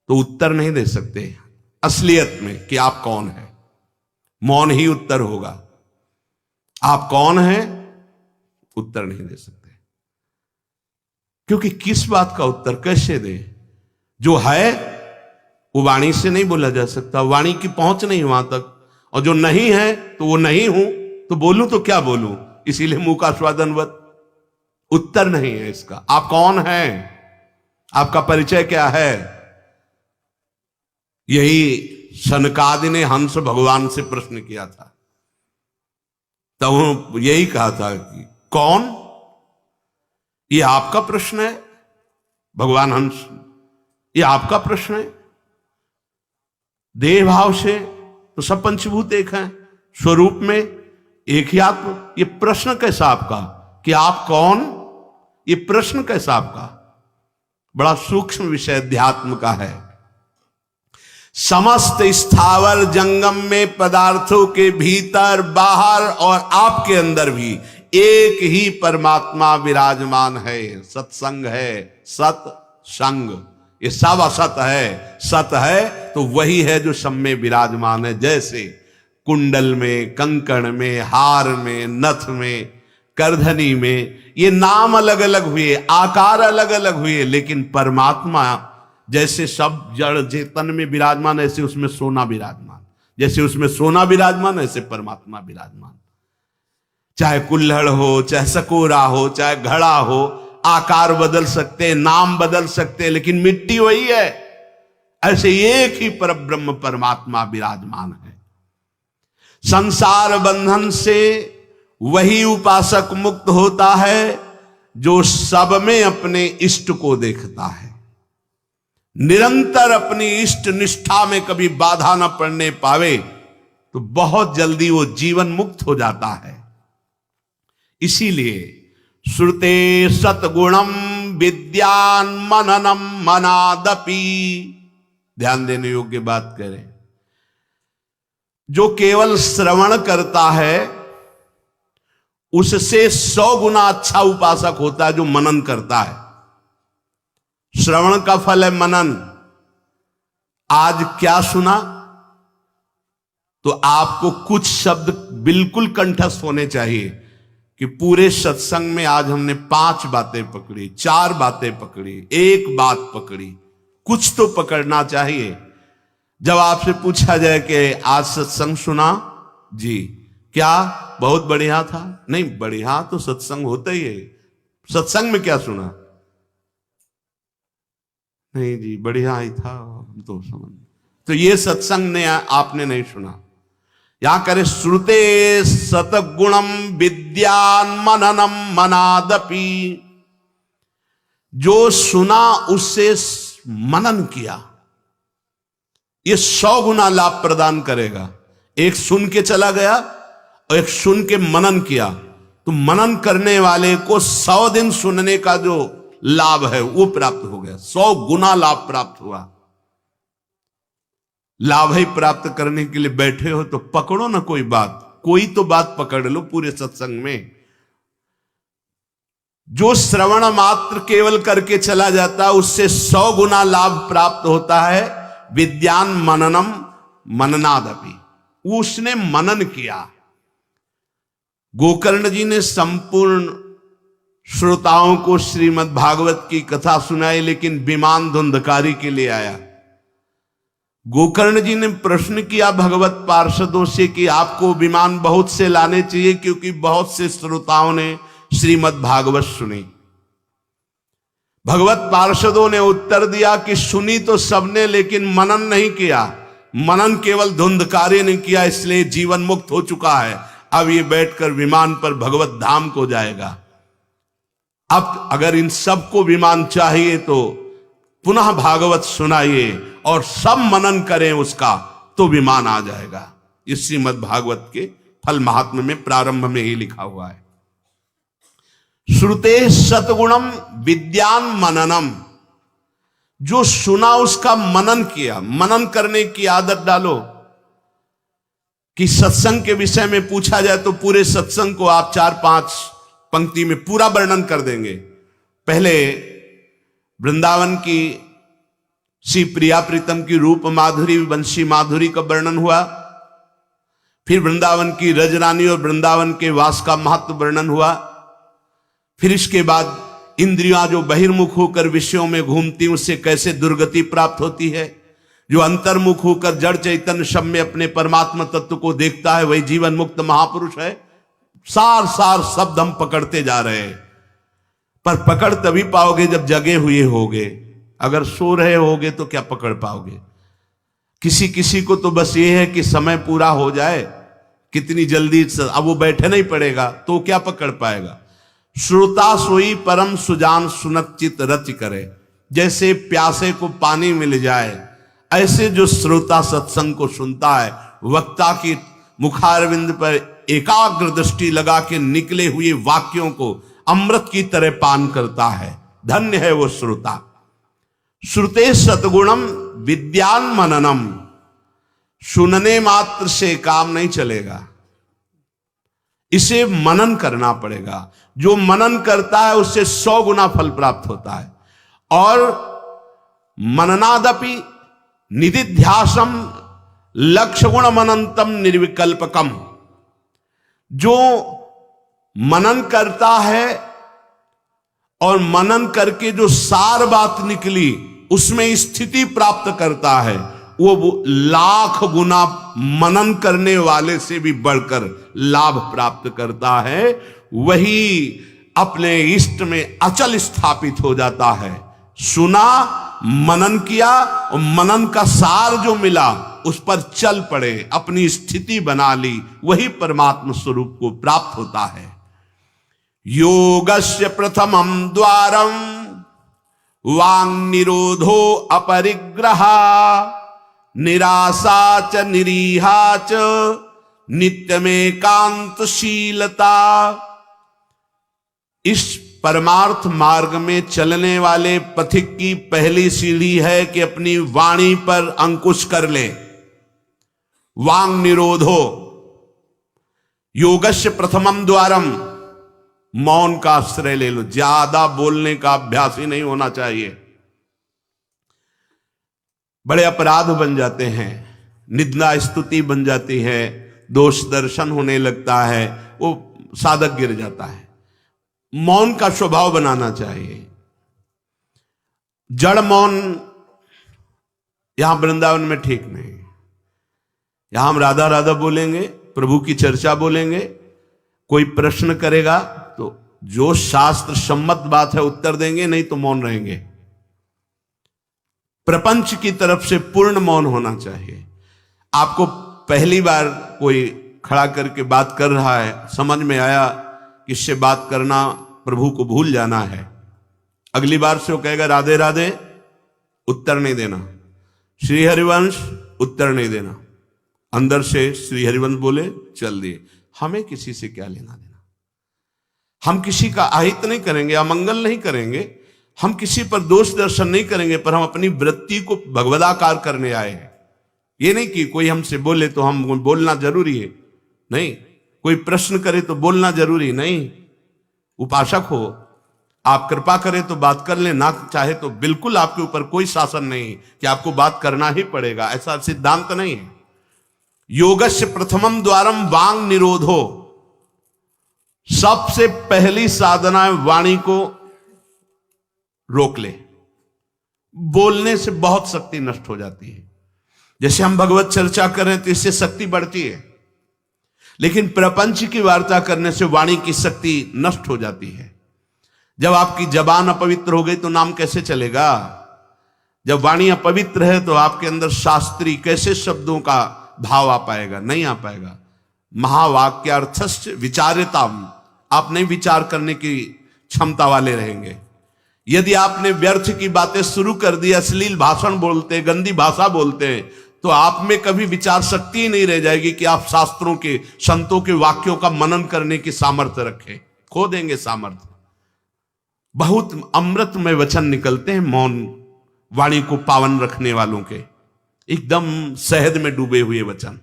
तो उत्तर नहीं दे सकते असलियत में कि आप कौन हैं। मौन ही उत्तर होगा। आप कौन हैं, उत्तर नहीं दे सकते। क्योंकि किस बात का उत्तर कैसे दे? जो है वो वाणी से नहीं बोला जा सकता, वाणी की पहुंच नहीं वहां तक। और जो नहीं है तो वो नहीं हूं, तो बोलूं तो क्या बोलूं? इसीलिए मुंह का स्वादनवत उत्तर नहीं है इसका। आप कौन हैं, आपका परिचय क्या है? यही सनकादि ने हंस भगवान से प्रश्न किया था। तो यही कहा था कि कौन, ये आपका प्रश्न है भगवान हंस, ये आपका प्रश्न है। देह भाव से तो सब पंचभूत एक हैं, स्वरूप में एक ही आत्मा। ये प्रश्न कैसा आपका कि आप कौन, ये प्रश्न कैसा आपका? बड़ा सूक्ष्म विषय अध्यात्म का है। समस्त स्थावर जंगम में पदार्थों के भीतर बाहर और आपके अंदर भी एक ही परमात्मा विराजमान है। सत्संग है, सत्संग, ये सब असत है। सत है तो वही है जो सब में विराजमान है। जैसे कुंडल में, कंकण में, हार में, नथ में, करधनी में, ये नाम अलग अलग हुए, आकार अलग अलग हुए, लेकिन परमात्मा जैसे सब जड़ चेतन में विराजमान, ऐसे उसमें सोना विराजमान। जैसे उसमें सोना विराजमान, ऐसे परमात्मा विराजमान। चाहे कुल्हड़ हो, चाहे सकोरा हो, चाहे घड़ा हो, आकार बदल सकते, नाम बदल सकते, लेकिन मिट्टी वही है। ऐसे एक ही परब्रह्म परमात्मा विराजमान है। संसार बंधन से वही उपासक मुक्त होता है जो सब में अपने इष्ट को देखता है। निरंतर अपनी इष्ट निष्ठा में कभी बाधा न पड़ने पावे तो बहुत जल्दी वो जीवन मुक्त हो जाता है। इसीलिए श्रुते सतगुणम विद्यान मननम मनादपि, ध्यान देने योग्य बात करें। जो केवल श्रवण करता है उससे 100 गुना अच्छा उपासक होता है जो मनन करता है। श्रवण का फल है मनन। आज क्या सुना, तो आपको कुछ शब्द बिल्कुल कंठस्थ होने चाहिए कि पूरे सत्संग में आज हमने 5 बातें पकड़ी, 4 बातें पकड़ी, 1 बात पकड़ी। कुछ तो पकड़ना चाहिए। जब आपसे पूछा जाए कि आज सत्संग सुना जी, क्या बहुत बढ़िया था? नहीं, बढ़िया तो सत्संग होता ही है। सत्संग में क्या सुना? नहीं जी, बढ़िया ही था, हम तो समझ। तो ये सत्संग ने आपने नहीं सुना। यहां करे श्रुते सतगुणम विद्यान मननम मनादपि, जो सुना उससे मनन किया, ये 100 गुना लाभ प्रदान करेगा। एक सुन के चला गया और एक सुन के मनन किया, तो मनन करने वाले को 100 दिन सुनने का जो लाभ है वो प्राप्त हो गया, 100 गुना लाभ प्राप्त हुआ। लाभ ही प्राप्त करने के लिए बैठे हो तो पकड़ो ना कोई बात, कोई तो बात पकड़ लो पूरे सत्संग में। जो श्रवण मात्र केवल करके चला जाता है उससे 100 गुना लाभ प्राप्त होता है। विद्यान मननम मननादपि, उसने मनन किया। गोकर्ण जी ने संपूर्ण श्रोताओं को श्रीमद् भागवत की कथा सुनाई, लेकिन विमान धुंधकारी के लिए आया। गोकर्ण जी ने प्रश्न किया भगवत पार्षदों से कि आपको विमान बहुत से लाने चाहिए, क्योंकि बहुत से श्रोताओं ने श्रीमद् भागवत सुनी। भगवत पार्षदों ने उत्तर दिया कि सुनी तो सबने, लेकिन मनन नहीं किया। मनन केवल धुंधकारी ने किया, इसलिए जीवन मुक्त हो चुका है। अब ये बैठकर विमान पर भगवत धाम को जाएगा। अब अगर इन सबको विमान चाहिए तो पुनः भागवत सुनाइए और सब मनन करें उसका, तो विमान आ जाएगा। इस श्रीमद् भागवत के फल महात्म्य में प्रारंभ में ही लिखा हुआ है। श्रुते सतगुणम विद्यान मननम, जो सुना उसका मनन किया। मनन करने की आदत डालो। कि सत्संग के विषय में पूछा जाए तो पूरे सत्संग को आप 4-5 पंक्ति में पूरा वर्णन कर देंगे। पहले वृंदावन की श्री प्रिया प्रीतम की रूप माधुरी वंशी माधुरी का वर्णन हुआ, फिर वृंदावन की रजरानी और वृंदावन के वास का महत्व वर्णन हुआ, फिर इसके बाद इंद्रियां जो बहिर्मुख होकर विषयों में घूमती उससे कैसे दुर्गति प्राप्त होती है, जो अंतर्मुख होकर जड़ चैतन्य सब में अपने परमात्मा तत्व को देखता है वही जीवन मुक्त महापुरुष है। सार सार शब्द हम पकड़ते जा रहे हैं, पर पकड़ तभी पाओगे जब जगे हुए होगे। अगर सो रहे होगे तो क्या पकड़ पाओगे। किसी किसी को तो बस ये है कि समय पूरा हो जाए, कितनी जल्दी, अब वो बैठना ही पड़ेगा, तो क्या पकड़ पाएगा। श्रोता सोई परम सुजान सुनत चित रच करे, जैसे प्यासे को पानी मिल जाए ऐसे जो श्रोता सत्संग को सुनता है, वक्ता की मुखारविंद पर एकाग्र दृष्टि लगा के निकले हुए वाक्यों को अमृत की तरह पान करता है, धन्य है वो श्रोता। श्रुते सतगुणम विद्यान मननम, सुनने मात्र से काम नहीं चलेगा, इसे मनन करना पड़ेगा। जो मनन करता है उससे 100 गुना फल प्राप्त होता है। और मननादपि निदिध्यासम लक्ष्य गुण मनंतम निर्विकल्पकम, जो मनन करता है और मनन करके जो सार बात निकली उसमें स्थिति प्राप्त करता है, वो लाख गुना मनन करने वाले से भी बढ़कर लाभ प्राप्त करता है। वही अपने इष्ट में अचल स्थापित हो जाता है। सुना, मनन किया और मनन का सार जो मिला उस पर चल पड़े, अपनी स्थिति बना ली, वही परमात्मा स्वरूप को प्राप्त होता है। योगस्य प्रथमं द्वारम वांग निरोधो अपरिग्रह निराशा च निरीहा च नित्यमेकांतशीलता। इस परमार्थ मार्ग में चलने वाले पथिक की पहली सीढ़ी है कि अपनी वाणी पर अंकुश कर ले। वांग निरोधो, योगस्य प्रथमम द्वारम, मौन का आश्रय ले लो। ज्यादा बोलने का अभ्यास ही नहीं होना चाहिए, बड़े अपराध बन जाते हैं, निंदा स्तुति बन जाती है, दोष दर्शन होने लगता है, वो साधक गिर जाता है। मौन का स्वभाव बनाना चाहिए। जड़ मौन यहां वृंदावन में ठीक नहीं। यहां हम राधा राधा बोलेंगे, प्रभु की चर्चा बोलेंगे, कोई प्रश्न करेगा तो जो शास्त्र सम्मत बात है उत्तर देंगे, नहीं तो मौन रहेंगे। प्रपंच की तरफ से पूर्ण मौन होना चाहिए। आपको पहली बार कोई खड़ा करके बात कर रहा है, समझ में आया कि इससे बात करना प्रभु को भूल जाना है, अगली बार से वो कहेगा राधे राधे, उत्तर नहीं देना, श्री हरिवंश, उत्तर नहीं देना, अंदर से श्री हरिवंश बोले चल दिए। हमें किसी से क्या लेना देना, हम किसी का अहित नहीं करेंगे, अमंगल नहीं करेंगे, हम किसी पर दोष दर्शन नहीं करेंगे, पर हम अपनी वृत्ति को भगवदाकार करने आए हैं। ये नहीं कि कोई हमसे बोले तो हम बोलना जरूरी है, नहीं, कोई प्रश्न करे तो बोलना जरूरी नहीं। उपासक हो, आप कृपा करें तो बात कर ले, ना चाहे तो बिल्कुल आपके ऊपर कोई शासन नहीं कि आपको बात करना ही पड़ेगा, ऐसा सिद्धांत नहीं है। योगस्य प्रथमम द्वारम वांग निरोधो, सबसे पहली साधना है वाणी को रोक ले। बोलने से बहुत शक्ति नष्ट हो जाती है। जैसे हम भगवत चर्चा करें तो इससे शक्ति बढ़ती है, लेकिन प्रपंच की वार्ता करने से वाणी की शक्ति नष्ट हो जाती है। जब आपकी जबान अपवित्र हो गई तो नाम कैसे चलेगा? जब वाणी अपवित्र है तो आपके अंदर शास्त्री कैसे शब्दों का भाव आ पाएगा? नहीं आ पाएगा। महावाक्यार्थस्य विचारिताम, आप नहीं विचार करने की क्षमता वाले रहेंगे। यदि आपने व्यर्थ की बातें शुरू कर दी, अश्लील भाषण बोलते, गंदी भाषा बोलते, तो आप में कभी विचार शक्ति ही नहीं रह जाएगी कि आप शास्त्रों के, संतों के वाक्यों का मनन करने की सामर्थ्य रखें। खो देंगे सामर्थ्य। बहुत अमृतमय वचन निकलते हैं मौन वाणी को पावन रखने वालों के, एकदम शहद में डूबे हुए वचन।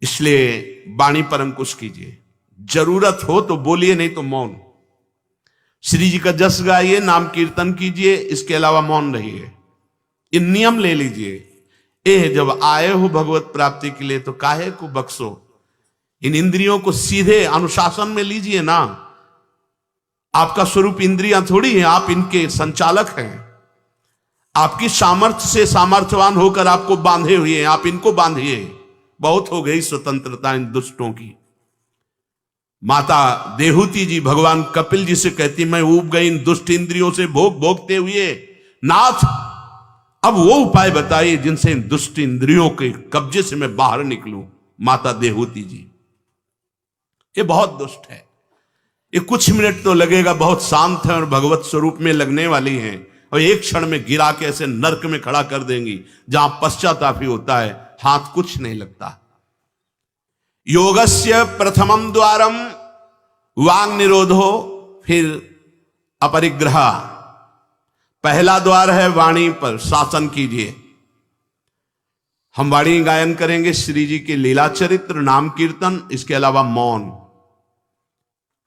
इसलिए वाणी पर अंकुश कीजिए, जरूरत हो तो बोलिए, नहीं तो मौन। श्री जी का जस गाइए, नाम कीर्तन कीजिए, इसके अलावा मौन रहिए। इन नियम ले लीजिए। जब आए हो भगवत प्राप्ति के लिए तो काहे को बख्शो। इन इंद्रियों को सीधे अनुशासन में लीजिए ना। आपका स्वरूप इंद्रियां थोड़ी है, आप इनके संचालक हैं। आपकी सामर्थ्य से सामर्थ्यवान होकर आपको बांधे हुए हैं, आप इनको बांधिए। बहुत हो गई स्वतंत्रता इन दुष्टों की। माता देहूती जी भगवान कपिल जी से कहती, मैं ऊब गई इन दुष्ट इंद्रियों से भोगते हुए, नाथ अब वो उपाय बताइए जिनसे इन दुष्ट इंद्रियों के कब्जे से मैं बाहर निकलूं। माता देहूती जी, ये बहुत दुष्ट है, ये कुछ मिनट तो लगेगा, बहुत शांत है और भगवत स्वरूप में लगने वाली हैं, और एक क्षण में गिरा के ऐसे नरक में खड़ा कर देंगी जहां पश्चाताप ही होता है, हाथ कुछ नहीं लगता। योगस्य प्रथमम द्वारम वांग निरोधो, फिर अपरिग्रह। पहला द्वार है वाणी पर शासन कीजिए। हम वाणी गायन करेंगे, श्री जी के लीला चरित्र, नाम कीर्तन, इसके अलावा मौन।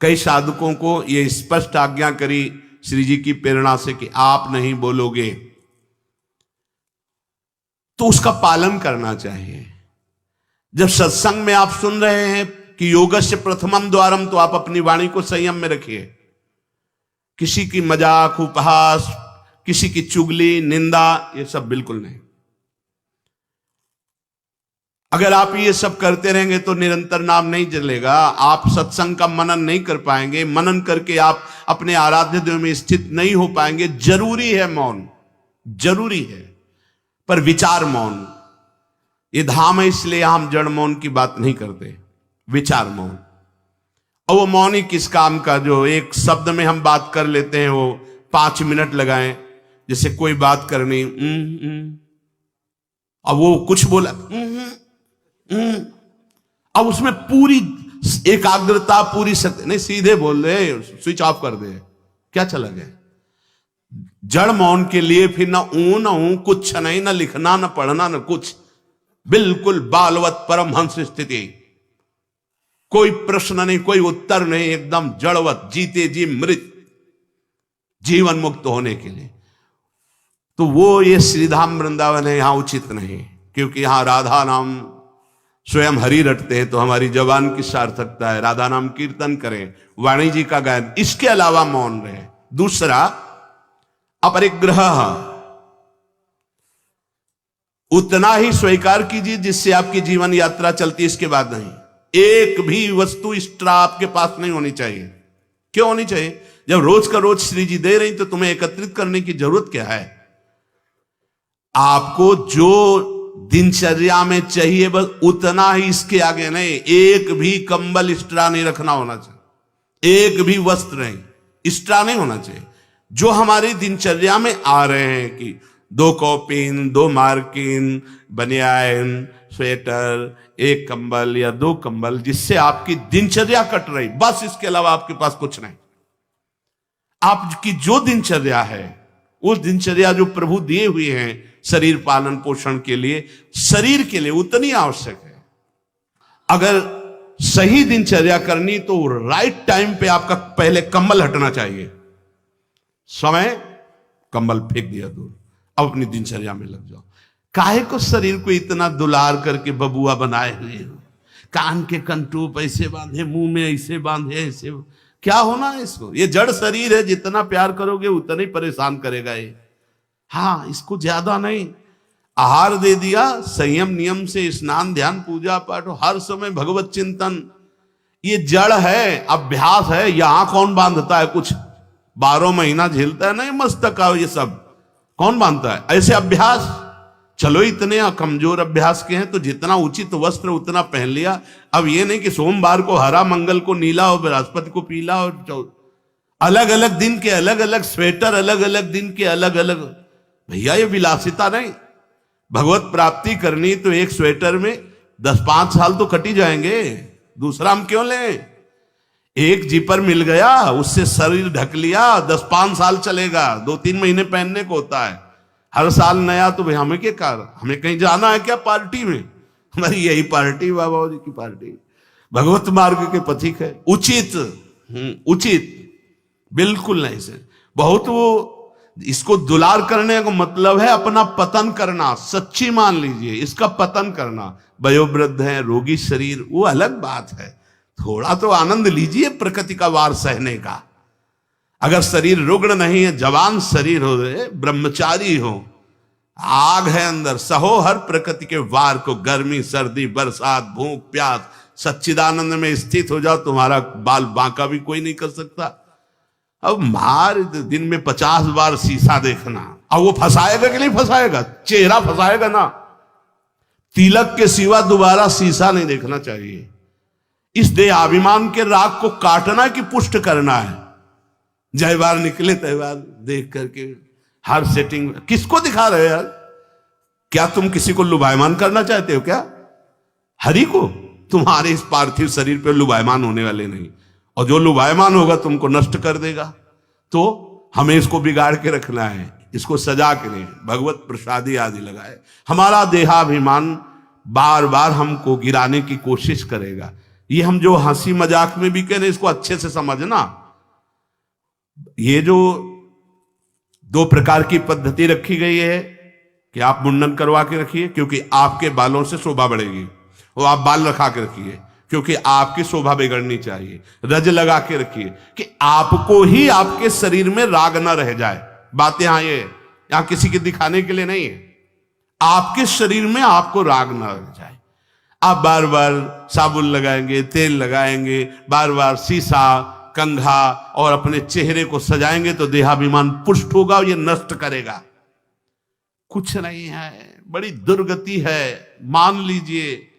कई साधकों को यह स्पष्ट आज्ञा करी श्री जी की प्रेरणा से कि आप नहीं बोलोगे, तो उसका पालन करना चाहिए। जब सत्संग में आप सुन रहे हैं कि योगस्य प्रथमम द्वारम, तो आप अपनी वाणी को संयम में रखिए। किसी की मजाक, उपहास, किसी की चुगली, निंदा, ये सब बिल्कुल नहीं। अगर आप ये सब करते रहेंगे तो निरंतर नाम नहीं चलेगा, आप सत्संग का मनन नहीं कर पाएंगे, मनन करके आप अपने आराध्य देव में स्थित नहीं हो पाएंगे। जरूरी है मौन, जरूरी है, पर विचार मौन। ये धाम है, इसलिए हम जड़ मौन की बात नहीं करते, विचार मौन। और वो मौन ही किस काम का, जो एक शब्द में हम बात कर लेते हैं, वो 5 मिनट लगाएं। जैसे कोई बात करनी, अब वो कुछ बोला, अब उसमें पूरी एकाग्रता, पूरी शक्ति नहीं, सीधे बोल रहे, स्विच ऑफ कर दे, क्या चला गया। जड़ मौन के लिए फिर ना ना कुछ नहीं, ना लिखना, ना पढ़ना, ना कुछ, बिल्कुल बालवत परमहंस स्थिति। कोई प्रश्न नहीं, कोई उत्तर नहीं, एकदम जड़वत, जीते जी मृत, जीवन मुक्त होने के लिए। तो वो ये श्रीधाम वृंदावन है, यहां उचित नहीं, क्योंकि यहां राधा नाम स्वयं हरि रटते हैं, तो हमारी जबान की सार्थकता है, राधा नाम कीर्तन करें, वाणी जी का गायन, इसके अलावा मौन रहे। दूसरा अपरिग्रह, उतना ही स्वीकार कीजिए जिससे आपकी जीवन यात्रा चलती, इसके बाद नहीं। एक भी वस्तु एक्स्ट्रा आपके पास नहीं होनी चाहिए। क्यों होनी चाहिए? जब रोज का रोज श्री जी दे रही तो तुम्हें एकत्रित करने की जरूरत क्या है? आपको जो दिनचर्या में चाहिए बस उतना ही, इसके आगे नहीं। एक भी कंबल एक्स्ट्रा नहीं रखना होना चाहिए, एक भी वस्त्र नहीं एक्स्ट्रा नहीं होना चाहिए। जो हमारी दिनचर्या में आ रहे हैं कि 2 कॉपिन, 2 मार्किन, बनियान, स्वेटर, 1 कंबल या 2 कंबल, जिससे आपकी दिनचर्या कट रही, बस इसके अलावा आपके पास कुछ नहीं। आपकी जो दिनचर्या है, वो दिनचर्या जो प्रभु दिए हुए हैं शरीर पालन पोषण के लिए, शरीर के लिए उतनी आवश्यक है। अगर सही दिनचर्या करनी तो राइट टाइम पे आपका पहले कंबल हटना चाहिए। समय कंबल फेंक दिया दूर, अब अपनी दिनचर्या में लग जाओ। काहे को शरीर को इतना दुलार करके बबुआ बनाए हुए हो, कान के कंटूप ऐसे बांधे, मुंह में ऐसे बांधे, ऐसे क्या होना है इसको? ये जड़ शरीर है, जितना प्यार करोगे उतना ही परेशान करेगा ये। हाँ, इसको ज्यादा नहीं, आहार दे दिया, संयम नियम से स्नान ध्यान पूजा पाठ, हर समय भगवत चिंतन। ये जड़ है, अभ्यास है। यहां कौन बांधता है कुछ? 12 महीना झेलता है नहीं मस्तक का, ये सब कौन बांधता है? ऐसे अभ्यास। चलो इतने कमजोर अभ्यास के हैं तो जितना उचित वस्त्र उतना पहन लिया। अब ये नहीं कि सोमवार को हरा, मंगल को नीला और बृहस्पति को पीला, और अलग अलग दिन के अलग अलग स्वेटर, अलग अलग दिन के अलग अलग। भैया ये विलासिता नहीं। भगवत प्राप्ति करनी तो एक स्वेटर में 10-5 साल तो कटी जाएंगे, दूसरा हम क्यों लें? एक जीपर मिल गया, उससे शरीर ढक लिया, 10-5 साल चलेगा, 2-3 महीने पहनने को होता है। हर साल नया तो भाई हमें क्या कार, हमें कहीं जाना है क्या पार्टी में? हमारी यही पार्टी, बाबा जी की पार्टी। भगवत मार्ग के पथिक है, उचित उचित बिल्कुल नहीं से। बहुत वो इसको दुलार करने का मतलब है अपना पतन करना। सच्ची मान लीजिए, इसका पतन करना। वयोवृद्ध है, रोगी शरीर, वो अलग बात है। थोड़ा तो आनंद लीजिए प्रकृति का वार सहने का। अगर शरीर रुग्ण नहीं है, जवान शरीर हो, ब्रह्मचारी हो, आग है अंदर, सहो हर प्रकृति के वार को। गर्मी सर्दी बरसात भूख प्यास, सच्चिदानंद में स्थित हो जाओ, तुम्हारा बाल बांका भी कोई नहीं कर सकता। अब मार दिन में 50 बार शीशा देखना, अब वो फंसाएगा कि नहीं फंसाएगा? चेहरा फंसाएगा ना। तिलक के सिवा दोबारा शीशा नहीं देखना चाहिए। इस देहाभिमान के राग को काटना कि पुष्ट करना है? जय बार निकले त्योहार देख करके हर सेटिंग किसको दिखा रहे हो यार? क्या तुम किसी को लुभायमान करना चाहते हो क्या? हरि को? तुम्हारे इस पार्थिव शरीर पे लुभायमान होने वाले नहीं, और जो लुभायमान होगा तुमको नष्ट कर देगा। तो हमें इसको बिगाड़ के रखना है, इसको सजा के नहीं, भगवत प्रसादी आदि लगाए। हमारा देहाभिमान बार बार हमको गिराने की कोशिश करेगा। ये हम जो हंसी मजाक में भी कह रहे, इसको अच्छे से समझना। ये जो 2 प्रकार की पद्धति रखी गई है कि आप मुंडन करवा के रखिए क्योंकि आपके बालों से शोभा बढ़ेगी, और आप बाल रखा के रखिए क्योंकि आपकी शोभा बिगड़नी चाहिए। रज लगा के रखिए कि आपको ही आपके शरीर में राग न रह जाए। बात यहां किसी के दिखाने के लिए नहीं है, आपके शरीर में आपको राग न रह जाए। आप बार बार साबुन लगाएंगे, तेल लगाएंगे, बार बार शीशा कंघा और अपने चेहरे को सजाएंगे तो देहाभिमान पुष्ट होगा, और ये नष्ट करेगा। कुछ नहीं है, बड़ी दुर्गति है। मान लीजिए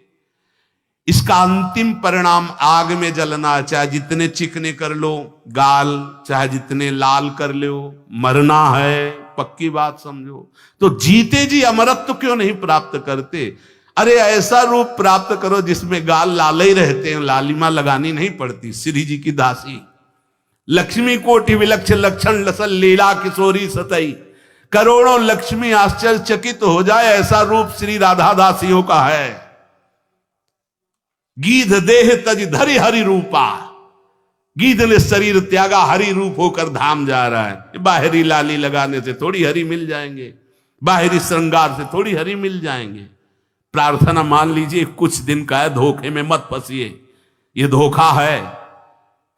इसका अंतिम परिणाम आग में जलना। चाहे जितने चिकने कर लो गाल, चाहे जितने लाल कर लो, मरना है, पक्की बात समझो। तो जीते जी अमरत्व क्यों नहीं प्राप्त करते? अरे ऐसा रूप प्राप्त करो जिसमें गाल लाल ही रहते हैं, लालिमा लगानी नहीं पड़ती। श्री जी की दासी लक्ष्मी कोटि विलक्ष लक्षण लसल लीला किशोरी सतई, करोड़ों लक्ष्मी आश्चर्यचकित हो जाए, ऐसा रूप श्री राधा दासियों का है। गीध देह तज धरि हरि रूपा, गीध ने शरीर त्यागा, हरि रूप होकर धाम जा रहा है। बाहरी लाली लगाने से थोड़ी हरि मिल जाएंगे, बाहरी श्रृंगार से थोड़ी हरि मिल जाएंगे। प्रार्थना मान लीजिए कुछ दिन का है, धोखे में मत फंसिए। ये धोखा है।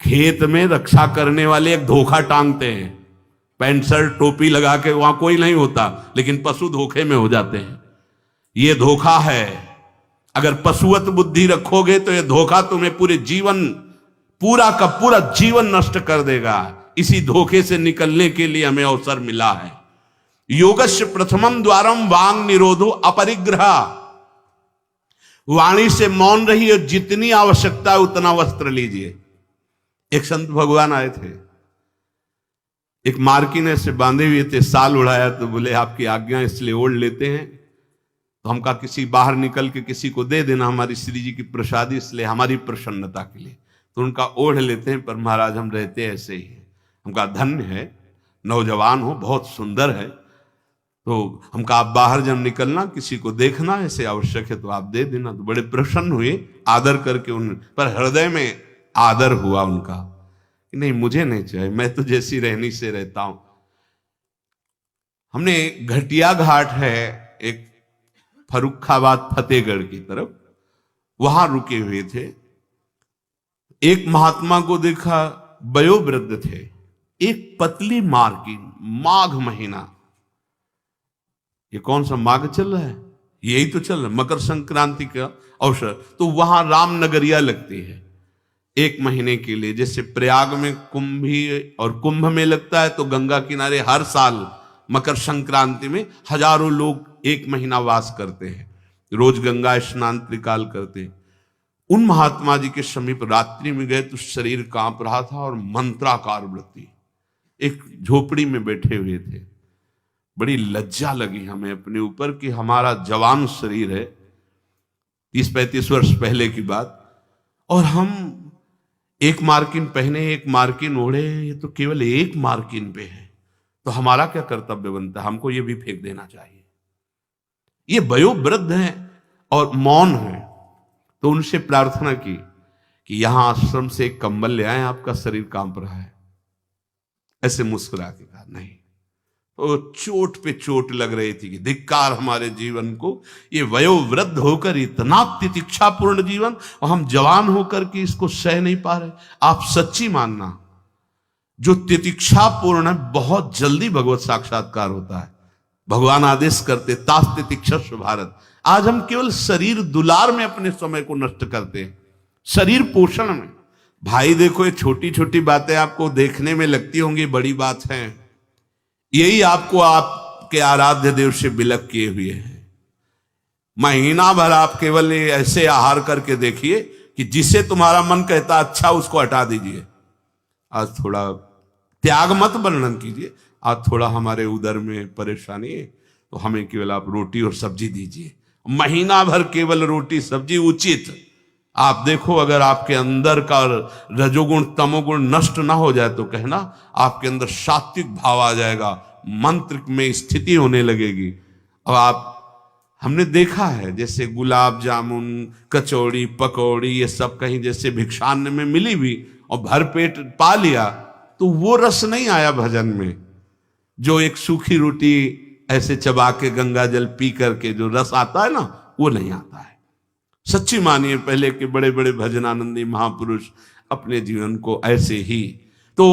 खेत में रक्षा करने वाले एक धोखा टांगते हैं, पैंट शर्ट टोपी लगा के, वहां कोई नहीं होता, लेकिन पशु धोखे में हो जाते हैं। ये धोखा है। अगर पशुवत बुद्धि रखोगे तो ये धोखा तुम्हें पूरे जीवन, पूरा का पूरा जीवन नष्ट कर देगा। इसी धोखे से निकलने के लिए हमें अवसर मिला है। योगस्य प्रथमम द्वारम वांग निरोधो अपरिग्रह। वाणी से मौन रही और जितनी आवश्यकता है उतना वस्त्र लीजिए। एक संत भगवान आए थे, एक मार्किन से बांधे हुए थे, साल उड़ाया, तो बोले आपकी आज्ञा इसलिए ओढ़ लेते हैं। तो हम कहा किसी बाहर निकल के किसी को दे देना, हमारी श्री जी की प्रसादी, इसलिए हमारी प्रसन्नता के लिए। तो उनका ओढ़ लेते हैं, पर महाराज हम रहते ऐसे ही हैं। हम कहा धन्य है, नौजवान हो, बहुत सुंदर है। तो हम कहा आप बाहर जब निकलना किसी को देखना ऐसे आवश्यक है तो आप दे देना। तो बड़े प्रसन्न हुए, आदर करके उन पर हृदय में आदर हुआ उनका, नहीं मुझे नहीं चाहिए, मैं तो जैसी रहनी से रहता हूं। हमने घटिया घाट है एक फर्रुखाबाद फतेहगढ़ की तरफ, वहां रुके हुए थे। एक महात्मा को देखा, वयोवृद्ध थे, एक पतली मार्किन, माघ महीना, ये कौन सा माघ चल रहा है, यही तो चल रहा है, मकर संक्रांति का अवसर। तो वहां रामनगरिया लगती है 1 महीने के लिए, जैसे प्रयाग में कुंभी और कुंभ में लगता है, तो गंगा किनारे हर साल मकर संक्रांति में हजारों लोग 1 महीना वास करते हैं, रोज गंगा स्नान त्रिकाल करते हैं। उन महात्मा जी के समीप रात्रि में गए तो शरीर कांप रहा था और मंत्राकार वृत्ति, एक झोपड़ी में बैठे हुए थे। बड़ी लज्जा लगी हमें अपने ऊपर कि हमारा जवान शरीर है, 30-35 वर्ष पहले की बात, और हम 1 मार्किन पहने, 1 मार्किन ओढ़े, ये तो केवल 1 मार्किन पे है, तो हमारा क्या कर्तव्य बनता है, हमको ये भी फेंक देना चाहिए। ये वयोवृद्ध हैं और मौन है, तो उनसे प्रार्थना की कि यहां आश्रम से एक कंबल ले आए, आपका शरीर कांप रहा है। ऐसे मुस्कुरा के कहा नहीं। तो चोट पे चोट लग रही थी कि धिक्कार हमारे जीवन को, ये वयोवृद्ध होकर इतना तितिक्षापूर्ण जीवन, और हम जवान होकर के इसको सह नहीं पा रहे। आप सच्ची मानना, जो तितिक्षापूर्ण है बहुत जल्दी भगवत साक्षात्कार होता है। भगवान आदेश करते तास तितिक्षस्व भारत। आज हम केवल शरीर दुलार में अपने समय को नष्ट करते हैं, शरीर पोषण में। भाई देखो, ये छोटी छोटी बातें आपको देखने में लगती होंगी बड़ी बात है, यही आपको आपके आराध्य देव से विलग किए हुए हैं। महीना भर आप केवल ऐसे आहार करके देखिए कि जिसे तुम्हारा मन कहता अच्छा उसको हटा दीजिए। आज थोड़ा त्याग मत वर्णन कीजिए, आज थोड़ा हमारे उदर में परेशानी है तो हमें केवल आप रोटी और सब्जी दीजिए। महीना भर केवल रोटी सब्जी उचित। आप देखो, अगर आपके अंदर का रजोगुण तमोगुण नष्ट ना हो जाए तो कहना आपके अंदर सात्विक भाव आ जाएगा, मंत्र में स्थिति होने लगेगी। और आप, हमने देखा है जैसे गुलाब जामुन, कचौड़ी, पकौड़ी, ये सब कहीं जैसे भिक्षान्न में मिली भी और भर पेट पा लिया, तो वो रस नहीं आया भजन में। जो एक सूखी रोटी ऐसे चबा के गंगा जल पी करके जो रस आता है ना, वो नहीं आता है। सच्ची मानिए, पहले के बड़े बड़े भजनानंदी महापुरुष अपने जीवन को ऐसे ही। तो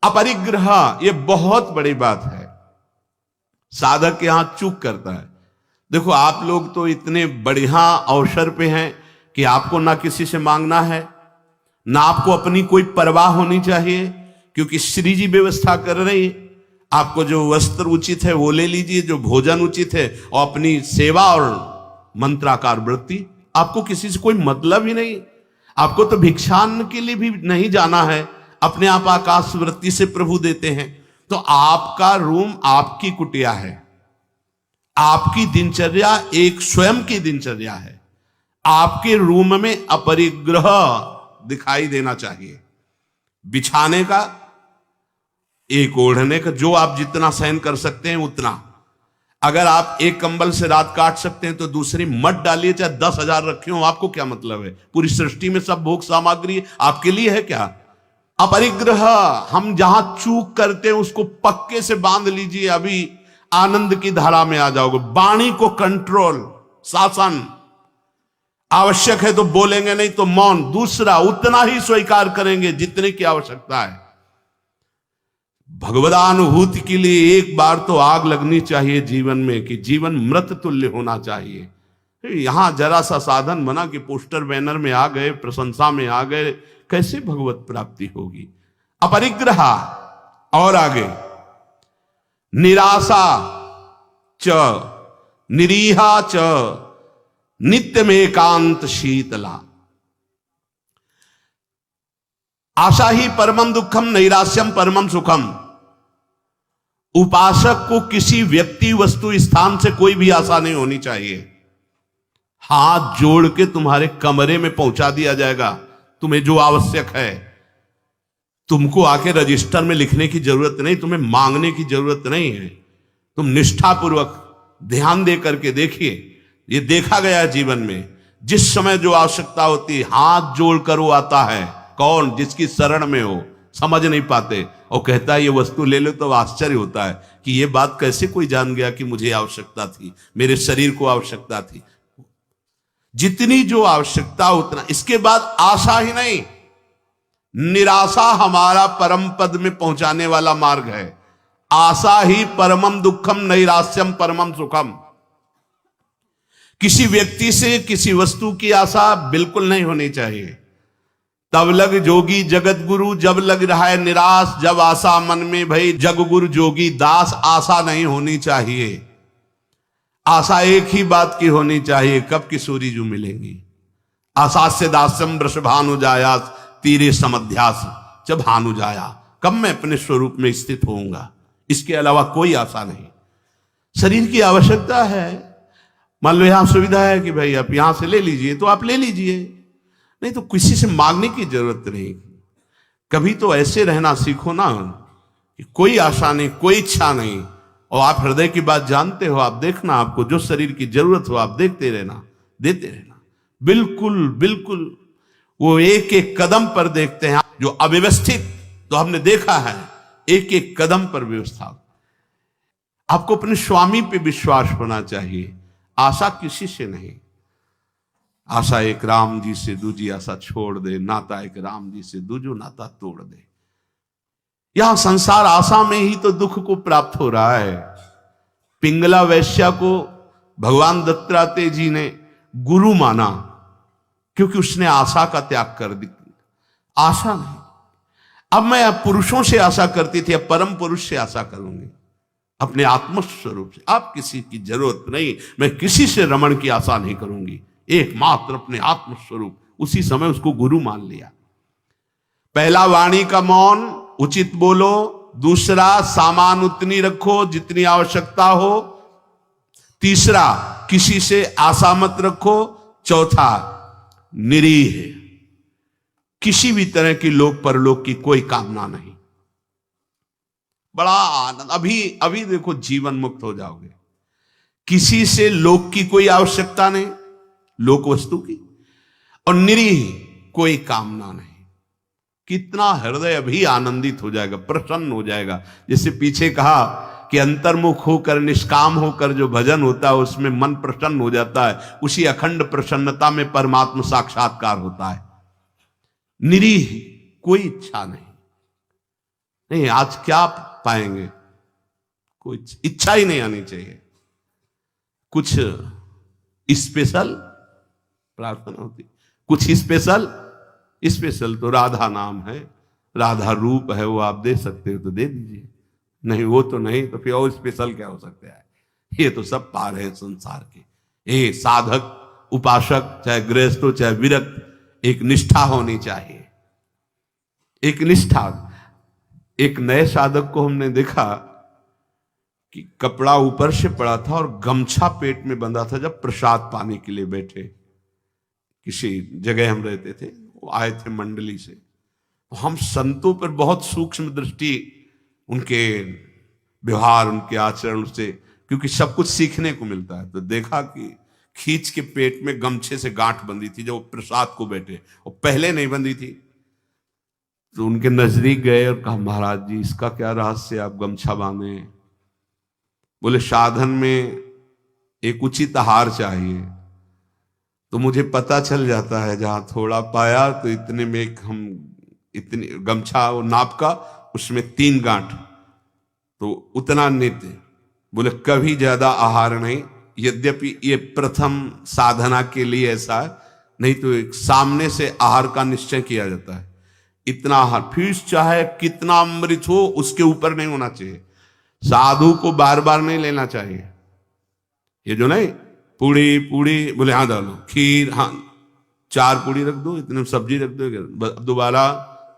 अपरिग्रह ये बहुत बड़ी बात है, साधक यहां चूक करता है। देखो, आप लोग तो इतने बढ़िया अवसर पे हैं कि आपको ना किसी से मांगना है, ना आपको अपनी कोई परवाह होनी चाहिए, क्योंकि श्री जी व्यवस्था कर रही है। आपको जो वस्त्र उचित है वो ले लीजिए, जो भोजन उचित है, और अपनी सेवा और मंत्राकार वृत्ति। आपको किसी से कोई मतलब ही नहीं। आपको तो भिक्षान्न के लिए भी नहीं जाना है, अपने आप आकाश वृत्ति से प्रभु देते हैं। तो आपका रूम आपकी कुटिया है, आपकी दिनचर्या एक स्वयं की दिनचर्या है। आपके रूम में अपरिग्रह दिखाई देना चाहिए। बिछाने का, एक ओढ़ने का, जो आप जितना सहन कर सकते हैं उतना। अगर आप एक कंबल से रात काट सकते हैं तो दूसरी मत डालिए, चाहे 10,000 रखे हो, आपको क्या मतलब है। पूरी सृष्टि में सब भोग सामग्री आपके लिए है क्या। अपरिग्रह, हम जहां चूक करते हैं उसको पक्के से बांध लीजिए, अभी आनंद की धारा में आ जाओगे। वाणी को कंट्रोल, शासन। आवश्यक है तो बोलेंगे, नहीं तो मौन। दूसरा, उतना ही स्वीकार करेंगे जितने की आवश्यकता है। भगवदानुभूति के लिए एक बार तो आग लगनी चाहिए जीवन में, कि जीवन मृत तुल्य होना चाहिए। यहां जरा सा साधन बना कि पोस्टर बैनर में आ गए, प्रशंसा में आ गए, कैसे भगवत प्राप्ति होगी। अपरिग्रह। और आगे, निराशा च निरीहा च नित्यमेकांत शीतला। आशा ही परमम दुखम नैराश्यम परमम सुखम। उपासक को किसी व्यक्ति वस्तु स्थान से कोई भी आशा नहीं होनी चाहिए। हाथ जोड़ के तुम्हारे कमरे में पहुंचा दिया जाएगा तुम्हें जो आवश्यक है। तुमको आके रजिस्टर में लिखने की जरूरत नहीं, तुम्हें मांगने की जरूरत नहीं है। तुम निष्ठापूर्वक ध्यान दे करके देखिए, ये देखा गया है जीवन में, जिस समय जो आवश्यकता होती है हाथ जोड़कर वो आता है। कौन? जिसकी शरण में हो, समझ नहीं पाते और कहता है ये वस्तु ले लो, तो आश्चर्य होता है कि ये बात कैसे कोई जान गया कि मुझे आवश्यकता थी, मेरे शरीर को आवश्यकता थी। जितनी जो आवश्यकता उतना। इसके बाद आशा ही नहीं, निराशा हमारा परम पद में पहुंचाने वाला मार्ग है। आशा ही परमम दुखम नैराश्यम परमम सुखम। किसी व्यक्ति से किसी वस्तु की आशा बिल्कुल नहीं होनी चाहिए। तब लग जोगी जगत गुरु, जब लग रहा है निराश, जब आशा मन में भई जग गुरु जोगी दास। आशा नहीं होनी चाहिए। आशा एक ही बात की होनी चाहिए, कब किशोरी जो मिलेंगी। आशा से दास्यम वृषभानु जायास, तीरे समध्यास जब भानु जाया। कब मैं अपने स्वरूप में स्थित होऊंगा, इसके अलावा कोई आशा नहीं। शरीर की आवश्यकता है। मान लो यहां सुविधा है कि भाई आप यहां से ले लीजिए, तो आप ले लीजिए, नहीं तो किसी से मांगने की जरूरत नहीं। कभी तो ऐसे रहना सीखो ना कि कोई आशा नहीं, कोई इच्छा नहीं, और आप हृदय की बात जानते हो। आप देखना, आपको जो शरीर की जरूरत हो आप देखते रहना, देते रहना। बिल्कुल बिल्कुल वो एक एक कदम पर देखते हैं। जो अव्यवस्थित, तो हमने देखा है एक एक कदम पर व्यवस्था। आपको अपने स्वामी पे विश्वास होना चाहिए, आशा किसी से नहीं। आशा एक राम जी से दूजी आशा छोड़ दे, नाता एक राम जी से दूजो नाता तोड़ दे। यहां संसार आशा में ही तो दुख को प्राप्त हो रहा है। पिंगला वैश्या को भगवान दत्तात्रेय जी ने गुरु माना क्योंकि उसने आशा का त्याग कर दी। आशा नहीं। अब मैं पुरुषों से आशा करती थी, अब परम पुरुष से आशा करूंगी, अपने आत्मस्वरूप से। अब किसी की जरूरत नहीं, मैं किसी से रमण की आशा नहीं करूंगी, एकमात्र अपने आत्मस्वरूप। उसी समय उसको गुरु मान लिया। पहला वाणी का मौन, उचित बोलो। दूसरा सामान उतनी रखो जितनी आवश्यकता हो। तीसरा किसी से आशा मत रखो। चौथा निरीह, किसी भी तरह की लोक परलोक की कोई कामना नहीं। बड़ा आनंद। अभी देखो जीवन मुक्त हो जाओगे। किसी से लोक की कोई आवश्यकता नहीं, लोक वस्तु की, और निरीह कोई कामना नहीं। कितना हृदय अभी आनंदित हो जाएगा, प्रसन्न हो जाएगा। जैसे पीछे कहा कि अंतर्मुख होकर निष्काम होकर जो भजन होता है उसमें मन प्रसन्न हो जाता है। उसी अखंड प्रसन्नता में परमात्मा साक्षात्कार होता है। निरीह, कोई इच्छा नहीं। आज क्या पाएंगे, कोई इच्छा ही नहीं आनी चाहिए। कुछ स्पेशल प्रार्थना होती, कुछ स्पेशल तो राधा नाम है, राधा रूप है, वो आप दे सकते हो तो दे दीजिए, नहीं वो तो नहीं, तो फिर और स्पेशल क्या हो सकता है। ये तो सब पार है संसार के। ये साधक उपासक चाहे गृहस्थ हो चाहे विरक्त, एक निष्ठा होनी चाहिए, एक निष्ठा। एक नए साधक को हमने देखा कि कपड़ा ऊपर से पड़ा था और गमछा पेट में बंधा था। जब प्रसाद पाने के लिए बैठे, किसी जगह हम रहते थे, वो आए थे मंडली से, तो हम संतों पर बहुत सूक्ष्म दृष्टि, उनके व्यवहार उनके आचरण से, क्योंकि सब कुछ सीखने को मिलता है। तो देखा कि खींच के पेट में गमछे से गांठ बंधी थी जब वो प्रसाद को बैठे, और पहले नहीं बंधी थी। तो उनके नजदीक गए और कहा, महाराज जी इसका क्या रहस्य, आप गमछा बांधे। बोले साधन में एक उचित आहार चाहिए, तो मुझे पता चल जाता है जहां थोड़ा पाया तो इतने में हम इतनी गमछा वो नाप का, उसमें 3 गांठ, तो उतना नित्य। बोले कभी ज्यादा आहार नहीं, यद्यपि ये प्रथम साधना के लिए ऐसा है, नहीं तो एक सामने से आहार का निश्चय किया जाता है। इतना आहार, फिर चाहे कितना अमृत हो उसके ऊपर नहीं होना चाहिए। साधु को बार बार नहीं लेना चाहिए। ये जो नहीं पूड़ी पूड़ी बोले हाँ डालो, खीर हाँ 4 पूड़ी रख दो, इतने सब्जी रख दो, दोबारा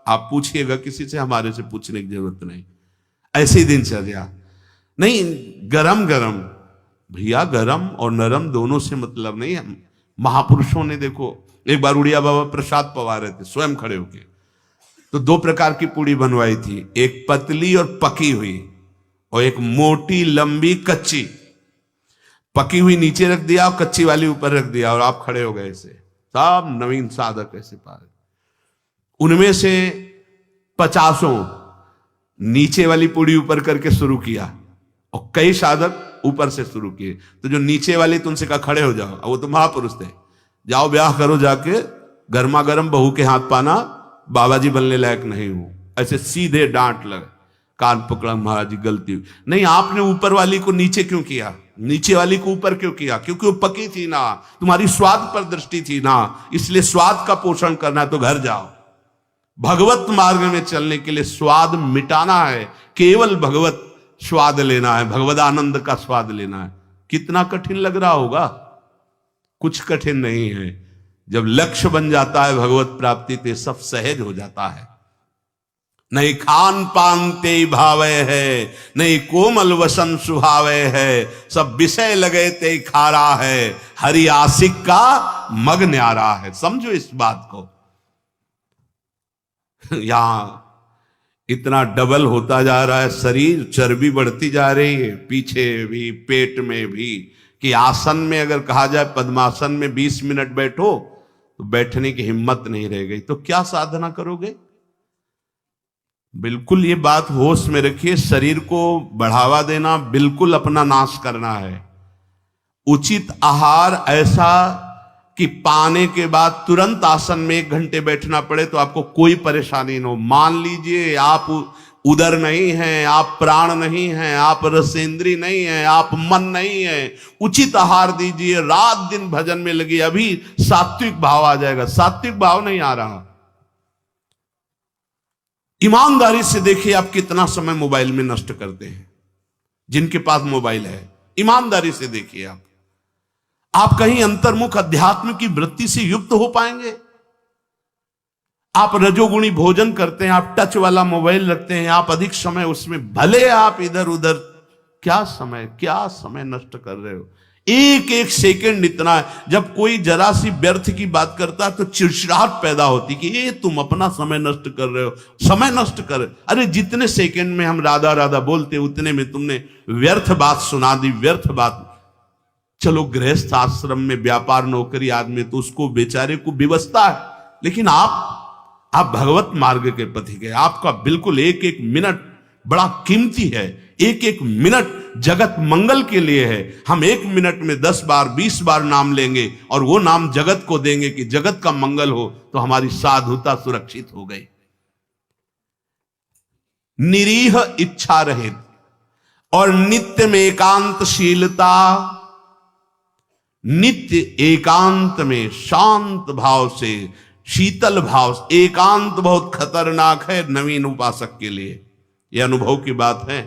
आप पूछिएगा किसी से, हमारे से पूछने की जरूरत नहीं। ऐसे दिनचर्या नहीं, गरम गरम भैया, गरम और नरम दोनों से मतलब नहीं। महापुरुषों ने देखो, एक बार उड़िया बाबा प्रसाद पवा रहे थे स्वयं खड़े होके, तो 2 प्रकार की पूड़ी बनवाई थी, एक पतली और पकी हुई और एक मोटी लंबी कच्ची। पकी हुई नीचे रख दिया और कच्ची वाली ऊपर रख दिया, और आप खड़े हो गए ऐसे, सब नवीन साधक ऐसे पाए। उनमें से 50 नीचे वाली पूड़ी ऊपर करके शुरू किया और कई साधक ऊपर से शुरू किए। तो जो नीचे वाले तो उनसे कहा खड़े हो जाओ, वो तो महापुरुष थे, जाओ ब्याह करो जाके, गर्मा गर्म बहू के हाथ पाना, बाबा जी बनने लायक नहीं हूं। ऐसे सीधे डांट लगे, कान पकड़ा, महाराज जी गलती हुई। नहीं, आपने ऊपर वाली को नीचे क्यों किया, नीचे वाली को ऊपर क्यों किया? क्योंकि वो पकी थी ना, तुम्हारी स्वाद पर दृष्टि थी ना, इसलिए स्वाद का पोषण करना है तो घर जाओ। भगवत मार्ग में चलने के लिए स्वाद मिटाना है, केवल भगवत स्वाद लेना है, भगवद आनंद का स्वाद लेना है। कितना कठिन लग रहा होगा? कुछ कठिन नहीं है। जब लक्ष्य बन जाता है भगवत प्राप्ति तो सब सहज हो जाता है। नहीं खान पान ते भावे है, नहीं कोमल वसन सुहावे है, सब विषय लगे ते खारा है, हरि आशिक का मग न्यारा है। समझो इस बात को। यहां इतना डबल होता जा रहा है शरीर, चर्बी बढ़ती जा रही है, पीछे भी पेट में भी, कि आसन में अगर कहा जाए पद्मासन में 20 मिनट बैठो तो बैठने की हिम्मत नहीं रह गई, तो क्या साधना करोगे? बिल्कुल ये बात होश में रखिए। शरीर को बढ़ावा देना, बिल्कुल अपना नाश करना है। उचित आहार ऐसा कि पाने के बाद तुरंत आसन में 1 घंटे बैठना पड़े तो आपको कोई परेशानी न हो। मान लीजिए आप उदर नहीं है, आप प्राण नहीं है, आप रसेंद्री नहीं है, आप मन नहीं है, उचित आहार दीजिए, रात दिन भजन में लगी, अभी सात्विक भाव आ जाएगा। सात्विक भाव नहीं आ रहा। ईमानदारी से देखिए आप कितना समय मोबाइल में नष्ट करते हैं, जिनके पास मोबाइल है। ईमानदारी से देखिए आप कहीं अंतर्मुख अध्यात्म की वृत्ति से युक्त हो पाएंगे? आप रजोगुणी भोजन करते हैं, आप टच वाला मोबाइल रखते हैं, आप अधिक समय उसमें, भले आप इधर उधर, क्या समय नष्ट कर रहे हो। एक एक सेकंड इतना है। जब कोई जरा सी व्यर्थ की बात करता है तो चिड़चिड़ाहट पैदा होती कि ये तुम अपना समय नष्ट कर रहे हो, समय नष्ट कर। अरे जितने सेकंड में हम राधा राधा बोलते उतने में तुमने व्यर्थ बात सुना दी, व्यर्थ बात। चलो गृहस्थ आश्रम में व्यापार नौकरी आदमी तो उसको बेचारे को व्यवस्था है, लेकिन आप भगवत मार्ग के पथिक है। आपका बिल्कुल एक एक मिनट बड़ा कीमती है, एक एक मिनट जगत मंगल के लिए है। हम 1 मिनट में 10 बार 20 बार नाम लेंगे और वो नाम जगत को देंगे कि जगत का मंगल हो, तो हमारी साधुता सुरक्षित हो गई। निरीह इच्छा रहित और नित्य में एकांतशीलता, नित्य एकांत में शांत भाव से, शीतल भाव से। एकांत बहुत खतरनाक है नवीन उपासक के लिए, यह अनुभव की बात है।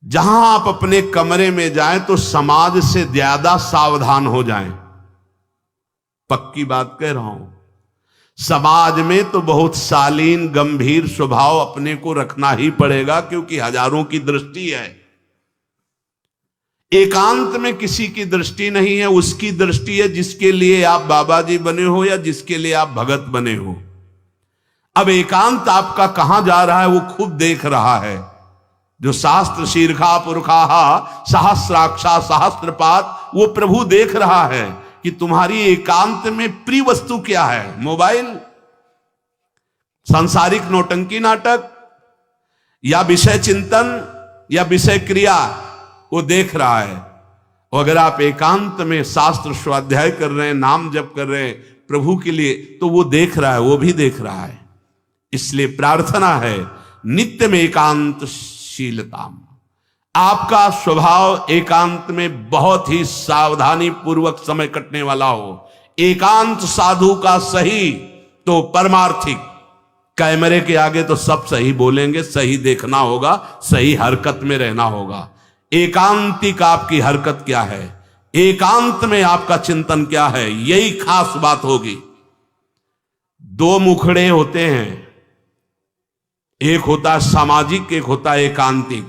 जहां आप अपने कमरे में जाएं तो समाज से ज्यादा सावधान हो जाएं। पक्की बात कह रहा हूं। समाज में तो बहुत शालीन गंभीर स्वभाव अपने को रखना ही पड़ेगा, क्योंकि हजारों की दृष्टि है। एकांत में किसी की दृष्टि नहीं है, उसकी दृष्टि है जिसके लिए आप बाबा जी बने हो या जिसके लिए आप भगत बने हो। अब एकांत आपका कहां जा रहा है वो खुद देख रहा है। जो शास्त्र शीर्षा पुरखा सहस्राक्षा सहस्त्रपात, वो प्रभु देख रहा है कि तुम्हारी एकांत में प्रिय वस्तु क्या है। मोबाइल, सांसारिक नौटंकी नाटक, या विषय चिंतन, या विषय क्रिया, वो देख रहा है। और अगर आप एकांत में शास्त्र स्वाध्याय कर रहे हैं, नाम जप कर रहे हैं प्रभु के लिए, तो वो देख रहा है, वो भी देख रहा है। इसलिए प्रार्थना है नित्य में एकांतशीलता। आपका स्वभाव एकांत में बहुत ही सावधानी पूर्वक समय कटने वाला हो। एकांत साधु का सही तो परमार्थिक, कैमरे के आगे तो सब सही बोलेंगे, सही देखना होगा, सही हरकत में रहना होगा। एकांतिक आपकी हरकत क्या है, एकांत में आपका चिंतन क्या है, यही खास बात होगी। दो मुखड़े होते हैं, एक होता है सामाजिक, एक होता है एकांतिक।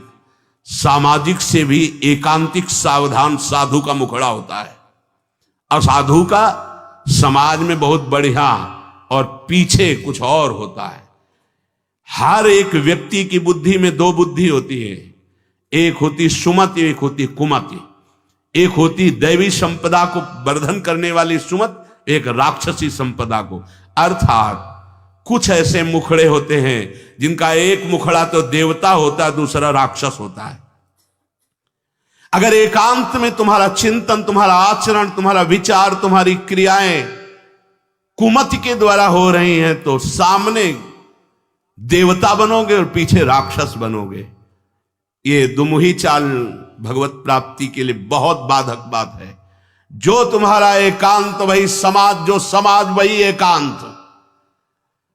सामाजिक से भी एकांतिक सावधान साधु का मुखड़ा होता है। असाधु का समाज में बहुत बढ़िया और पीछे कुछ और होता है। हर एक व्यक्ति की बुद्धि में दो बुद्धि होती है, एक होती सुमति, एक होती कुमति। एक होती दैवी संपदा को वर्धन करने वाली सुमत, एक राक्षसी संपदा को। अर्थात कुछ ऐसे मुखड़े होते हैं जिनका एक मुखड़ा तो देवता होता है, दूसरा राक्षस होता है। अगर एकांत में तुम्हारा चिंतन, तुम्हारा आचरण, तुम्हारा विचार, तुम्हारी क्रियाएं कुमति के द्वारा हो रही हैं तो सामने देवता बनोगे और पीछे राक्षस बनोगे। ये दुमुही चाल भगवत प्राप्ति के लिए बहुत बाधक बात है। जो तुम्हारा एकांत वही समाज, जो समाज वही एकांत।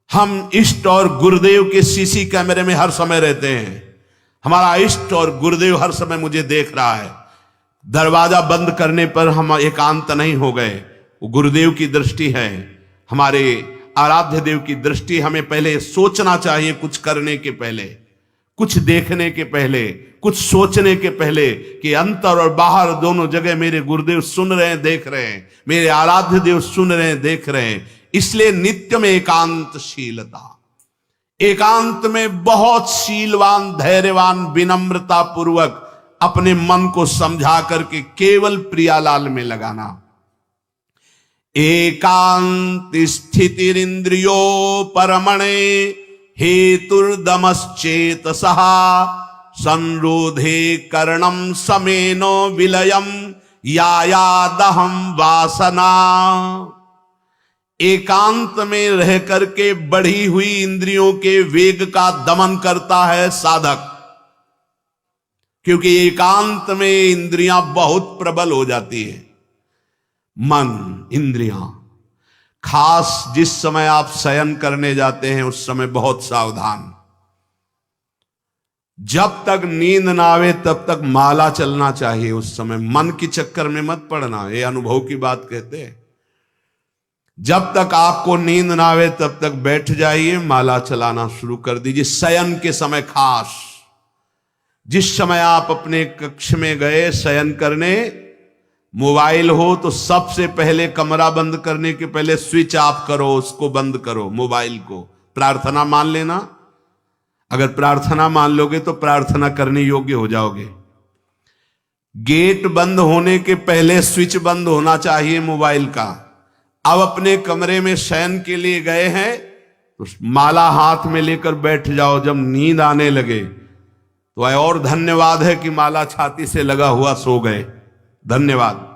हम इष्ट और गुरुदेव के सीसी कैमरे में हर समय रहते हैं। हमारा इष्ट और गुरुदेव हर समय मुझे देख रहा है। दरवाजा बंद करने पर हम एकांत नहीं हो गए, वो गुरुदेव की दृष्टि है, हमारे आराध्य देव की दृष्टि। हमें पहले सोचना चाहिए, कुछ करने के पहले, कुछ देखने के पहले, कुछ सोचने के पहले, कि अंतर और बाहर दोनों जगह मेरे गुरुदेव सुन रहे हैं, देख रहे हैं, मेरे आराध्य देव सुन रहे हैं, देख रहे हैं। इसलिए नित्य में एकांतशीलता, एकांत में बहुत शीलवान, धैर्यवान, विनम्रता पूर्वक अपने मन को समझा करके केवल प्रियालाल में लगाना। एकांत स्थितिरिंद्रियो परमणे हेतुर्दमश्चेतसः संरोधे करणम समेनो विलयम यायादहम वासना। एकांत में रह करके बढ़ी हुई इंद्रियों के वेग का दमन करता है साधक, क्योंकि एकांत में इंद्रियां बहुत प्रबल हो जाती है। मन, इंद्रियां, खास जिस समय आप शयन करने जाते हैं उस समय बहुत सावधान। जब तक नींद ना आवे तब तक माला चलना चाहिए। उस समय मन के चक्कर में मत पड़ना, ये अनुभव की बात कहते हैं। जब तक आपको नींद ना आवे तब तक बैठ जाइए, माला चलाना शुरू कर दीजिए। शयन के समय खास, जिस समय आप अपने कक्ष में गए शयन करने, मोबाइल हो तो सबसे पहले कमरा बंद करने के पहले स्विच ऑफ करो, उसको बंद करो मोबाइल को। प्रार्थना मान लेना, अगर प्रार्थना मान लोगे तो प्रार्थना करने योग्य हो जाओगे। गेट बंद होने के पहले स्विच बंद होना चाहिए मोबाइल का। अब अपने कमरे में शयन के लिए गए हैं तो माला हाथ में लेकर बैठ जाओ। जब नींद आने लगे तो और धन्यवाद है कि माला छाती से लगा हुआ सो गए, धन्यवाद।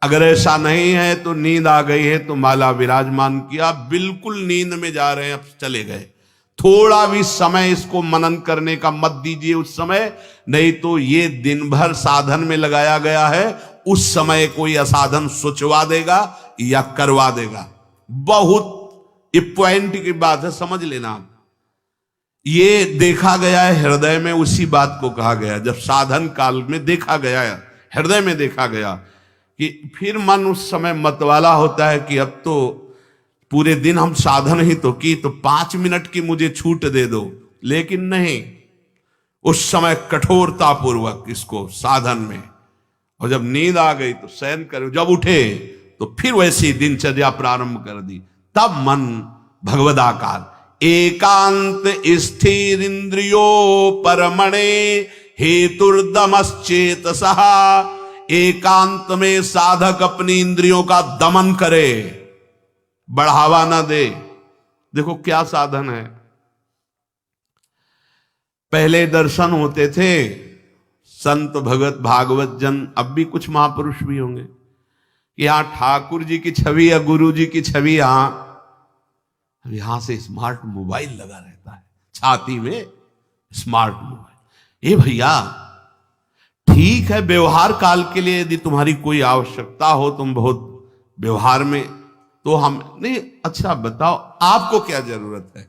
अगर ऐसा नहीं है तो नींद आ गई है तो माला विराजमान किया, बिल्कुल नींद में जा रहे हैं, अब चले गए। थोड़ा भी समय इसको मनन करने का मत दीजिए उस समय, नहीं तो ये दिन भर साधन में लगाया गया है, उस समय कोई असाधन सोचवा देगा या करवा देगा। बहुत ये पॉइंट की बात है, समझ लेना आप। ये देखा गया है हृदय में, उसी बात को कहा गया। जब साधन काल में देखा गया है, हृदय में देखा गया कि फिर मन उस समय मतवाला होता है कि अब तो पूरे दिन हम साधन ही तो की, तो 5 मिनट की मुझे छूट दे दो। लेकिन नहीं, उस समय कठोरता पूर्वक इसको साधन में, और जब नींद आ गई तो शयन करो, जब उठे तो फिर वैसी दिनचर्या प्रारंभ कर दी। तब मन भगवदाकार। एकांत स्थिर इंद्रियो परमणे हेतुर्दमश्चेतसः। एकांत में साधक अपनी इंद्रियों का दमन करे, बढ़ावा ना दे। देखो क्या साधन है। पहले दर्शन होते थे संत भगत भागवत जन, अब भी कुछ महापुरुष भी होंगे, यहां ठाकुर जी की छवि या गुरु जी की छवि, यहां से स्मार्ट मोबाइल लगा रहता है छाती में, स्मार्ट मोबाइल। ये भैया ठीक है, व्यवहार काल के लिए यदि तुम्हारी कोई आवश्यकता हो, तुम बहुत व्यवहार में, तो हम नहीं। अच्छा बताओ आपको क्या जरूरत है?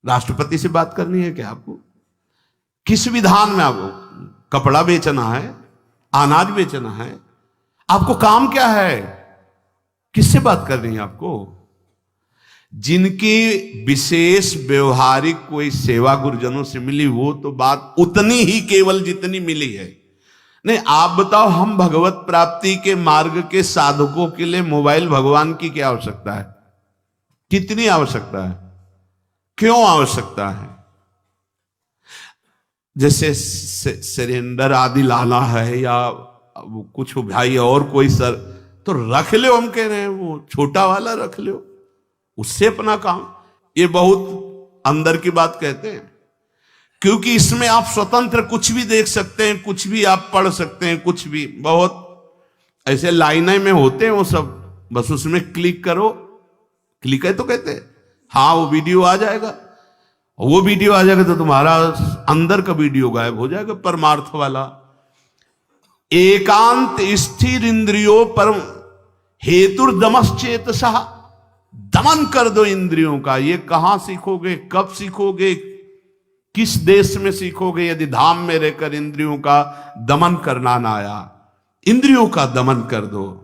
राष्ट्रपति से बात करनी है क्या आपको? किस विधान में आपको कपड़ा बेचना है, अनाज बेचना है? आपको काम क्या है? किससे बात करनी है आपको? जिनकी विशेष व्यवहारिक कोई सेवा गुरुजनों से मिली, वो तो बात उतनी ही केवल जितनी मिली है। नहीं, आप बताओ, हम भगवत प्राप्ति के मार्ग के साधकों के लिए मोबाइल भगवान की क्या आवश्यकता है? कितनी आवश्यकता है? क्यों आवश्यकता है? जैसे सिलेंडर आदि लाना है या कुछ भाई और कोई सर, तो रख लो, हम कह रहे हैं वो छोटा वाला रख लो, उससे अपना काम। ये बहुत अंदर की बात कहते हैं, क्योंकि इसमें आप स्वतंत्र कुछ भी देख सकते हैं, कुछ भी आप पढ़ सकते हैं, कुछ भी। बहुत ऐसे लाइनें में होते हैं वो सब, बस उसमें क्लिक करो, क्लिक है तो कहते हैं हाँ वो वीडियो आ जाएगा। वो वीडियो आ जाएगा तो तुम्हारा अंदर का वीडियो गायब हो जाएगा, परमार्थ वाला। एकांत स्थिर इंद्रियों पर हेतुर्दमश्चेतसा, दमन कर दो इंद्रियों का। ये कहां सीखोगे, कब सीखोगे, किस देश में सीखोगे, यदि धाम में रहकर इंद्रियों का दमन करना ना आया? इंद्रियों का दमन कर दो।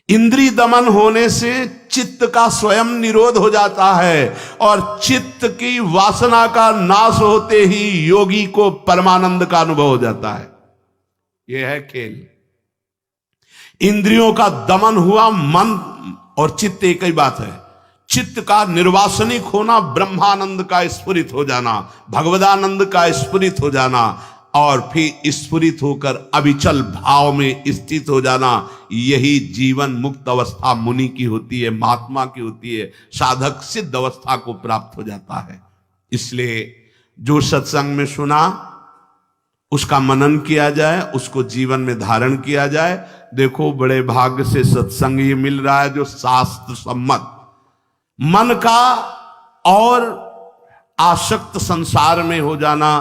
इंद्रिय दमन होने से चित्त का स्वयं निरोध हो जाता है, और चित्त की वासना का नाश होते ही योगी को परमानंद का अनुभव हो जाता है। यह है खेल। इंद्रियों का दमन हुआ, मन और चित्त एक ही बात है। चित्त का निर्वासनिक होना, ब्रह्मानंद का स्फुरित हो जाना, भगवदानंद का स्फुरित हो जाना, और फिर स्फुरित होकर अविचल भाव में स्थित हो जाना। यही जीवन मुक्त अवस्था मुनि की होती है, महात्मा की होती है। साधक सिद्ध अवस्था को प्राप्त हो जाता है। इसलिए जो सत्संग में सुना उसका मनन किया जाए, उसको जीवन में धारण किया जाए। देखो, बड़े भाग्य से सत्संग ये मिल रहा है जो शास्त्र सम्मत, मन का और आसक्त संसार में हो जाना,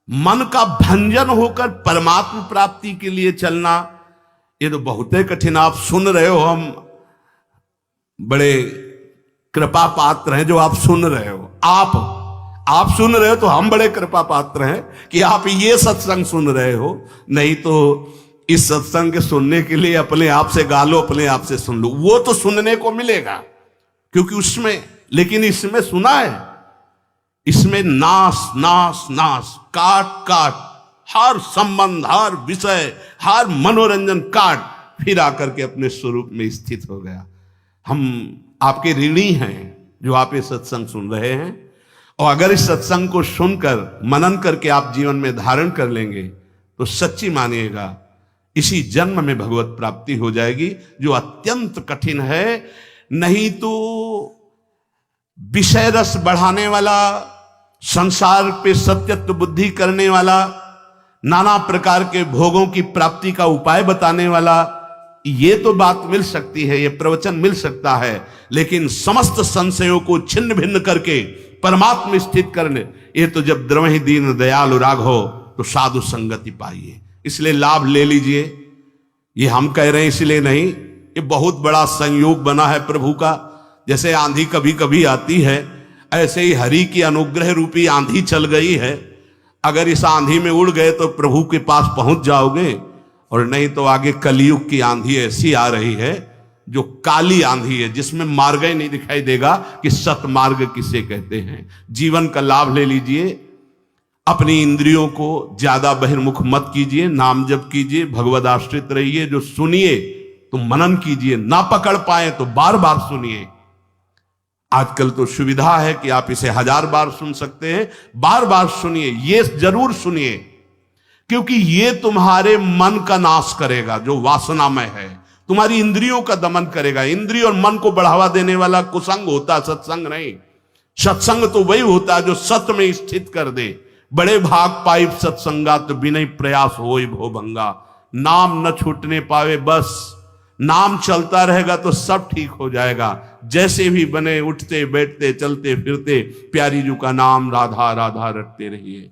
मन का भंजन होकर परमात्मा प्राप्ति के लिए चलना, ये तो बहुत ही कठिन। आप सुन रहे हो, हम बड़े कृपा पात्र हैं जो आप सुन रहे हो। आप सुन रहे हो तो हम बड़े कृपा पात्र हैं कि आप ये सत्संग सुन रहे हो। नहीं तो इस सत्संग के सुनने के लिए अपने आप से गा लो, अपने आप से सुन लो, वो तो सुनने को मिलेगा क्योंकि उसमें, लेकिन इसमें सुना है, इसमें नाश नाश नाश, काट काट, हर संबंध, हर विषय, हर मनोरंजन काट, फिर आकर के अपने स्वरूप में स्थित हो गया। हम आपके ऋणी हैं जो आप ये सत्संग सुन रहे हैं, और अगर इस सत्संग को सुनकर मनन करके आप जीवन में धारण कर लेंगे तो सच्ची मानिएगा इसी जन्म में भगवत प्राप्ति हो जाएगी, जो अत्यंत कठिन है। नहीं तो विषय रस बढ़ाने वाला, संसार पे सत्यत्व बुद्धि करने वाला, नाना प्रकार के भोगों की प्राप्ति का उपाय बताने वाला, ये तो बात मिल सकती है, ये प्रवचन मिल सकता है, लेकिन समस्त संशयों को छिन्न भिन्न करके परमात्मा स्थित करने, ये तो जब द्रवहि दीन दयाल राग हो तो साधु संगति पाइए। इसलिए लाभ ले लीजिए। ये हम कह रहे हैं इसलिए नहीं, ये बहुत बड़ा संयोग बना है प्रभु का। जैसे आंधी कभी कभी आती है, ऐसे ही हरि की अनुग्रह रूपी आंधी चल गई है। अगर इस आंधी में उड़ गए तो प्रभु के पास पहुंच जाओगे, और नहीं तो आगे कलयुग की आंधी ऐसी आ रही है जो काली आंधी है, जिसमें मार्ग ही नहीं दिखाई देगा कि सतमार्ग किसे कहते हैं। जीवन का लाभ ले लीजिए, अपनी इंद्रियों को ज्यादा बहिर्मुख मत कीजिए, नाम जप कीजिए, भगवद आश्रित रहिए। जो सुनिए तो मनन कीजिए, ना पकड़ पाए तो बार बार सुनिए। आजकल तो सुविधा है कि आप इसे 1000 बार सुन सकते हैं। बार बार सुनिए, ये जरूर सुनिए, क्योंकि ये तुम्हारे मन का नाश करेगा जो वासनामय है, तुम्हारी इंद्रियों का दमन करेगा। इंद्रिय और मन को बढ़ावा देने वाला कुसंग होता, सत्संग नहीं। सत्संग तो वही होता है जो सत्य में स्थित कर दे। बड़े भाग पाइप सत्संगात बिना प्रयास होई भो भंगा। नाम न छूटने पावे, बस नाम चलता रहेगा तो सब ठीक हो जाएगा। जैसे भी बने, उठते बैठते चलते फिरते प्यारी जू का नाम राधा राधा रटते रहिए।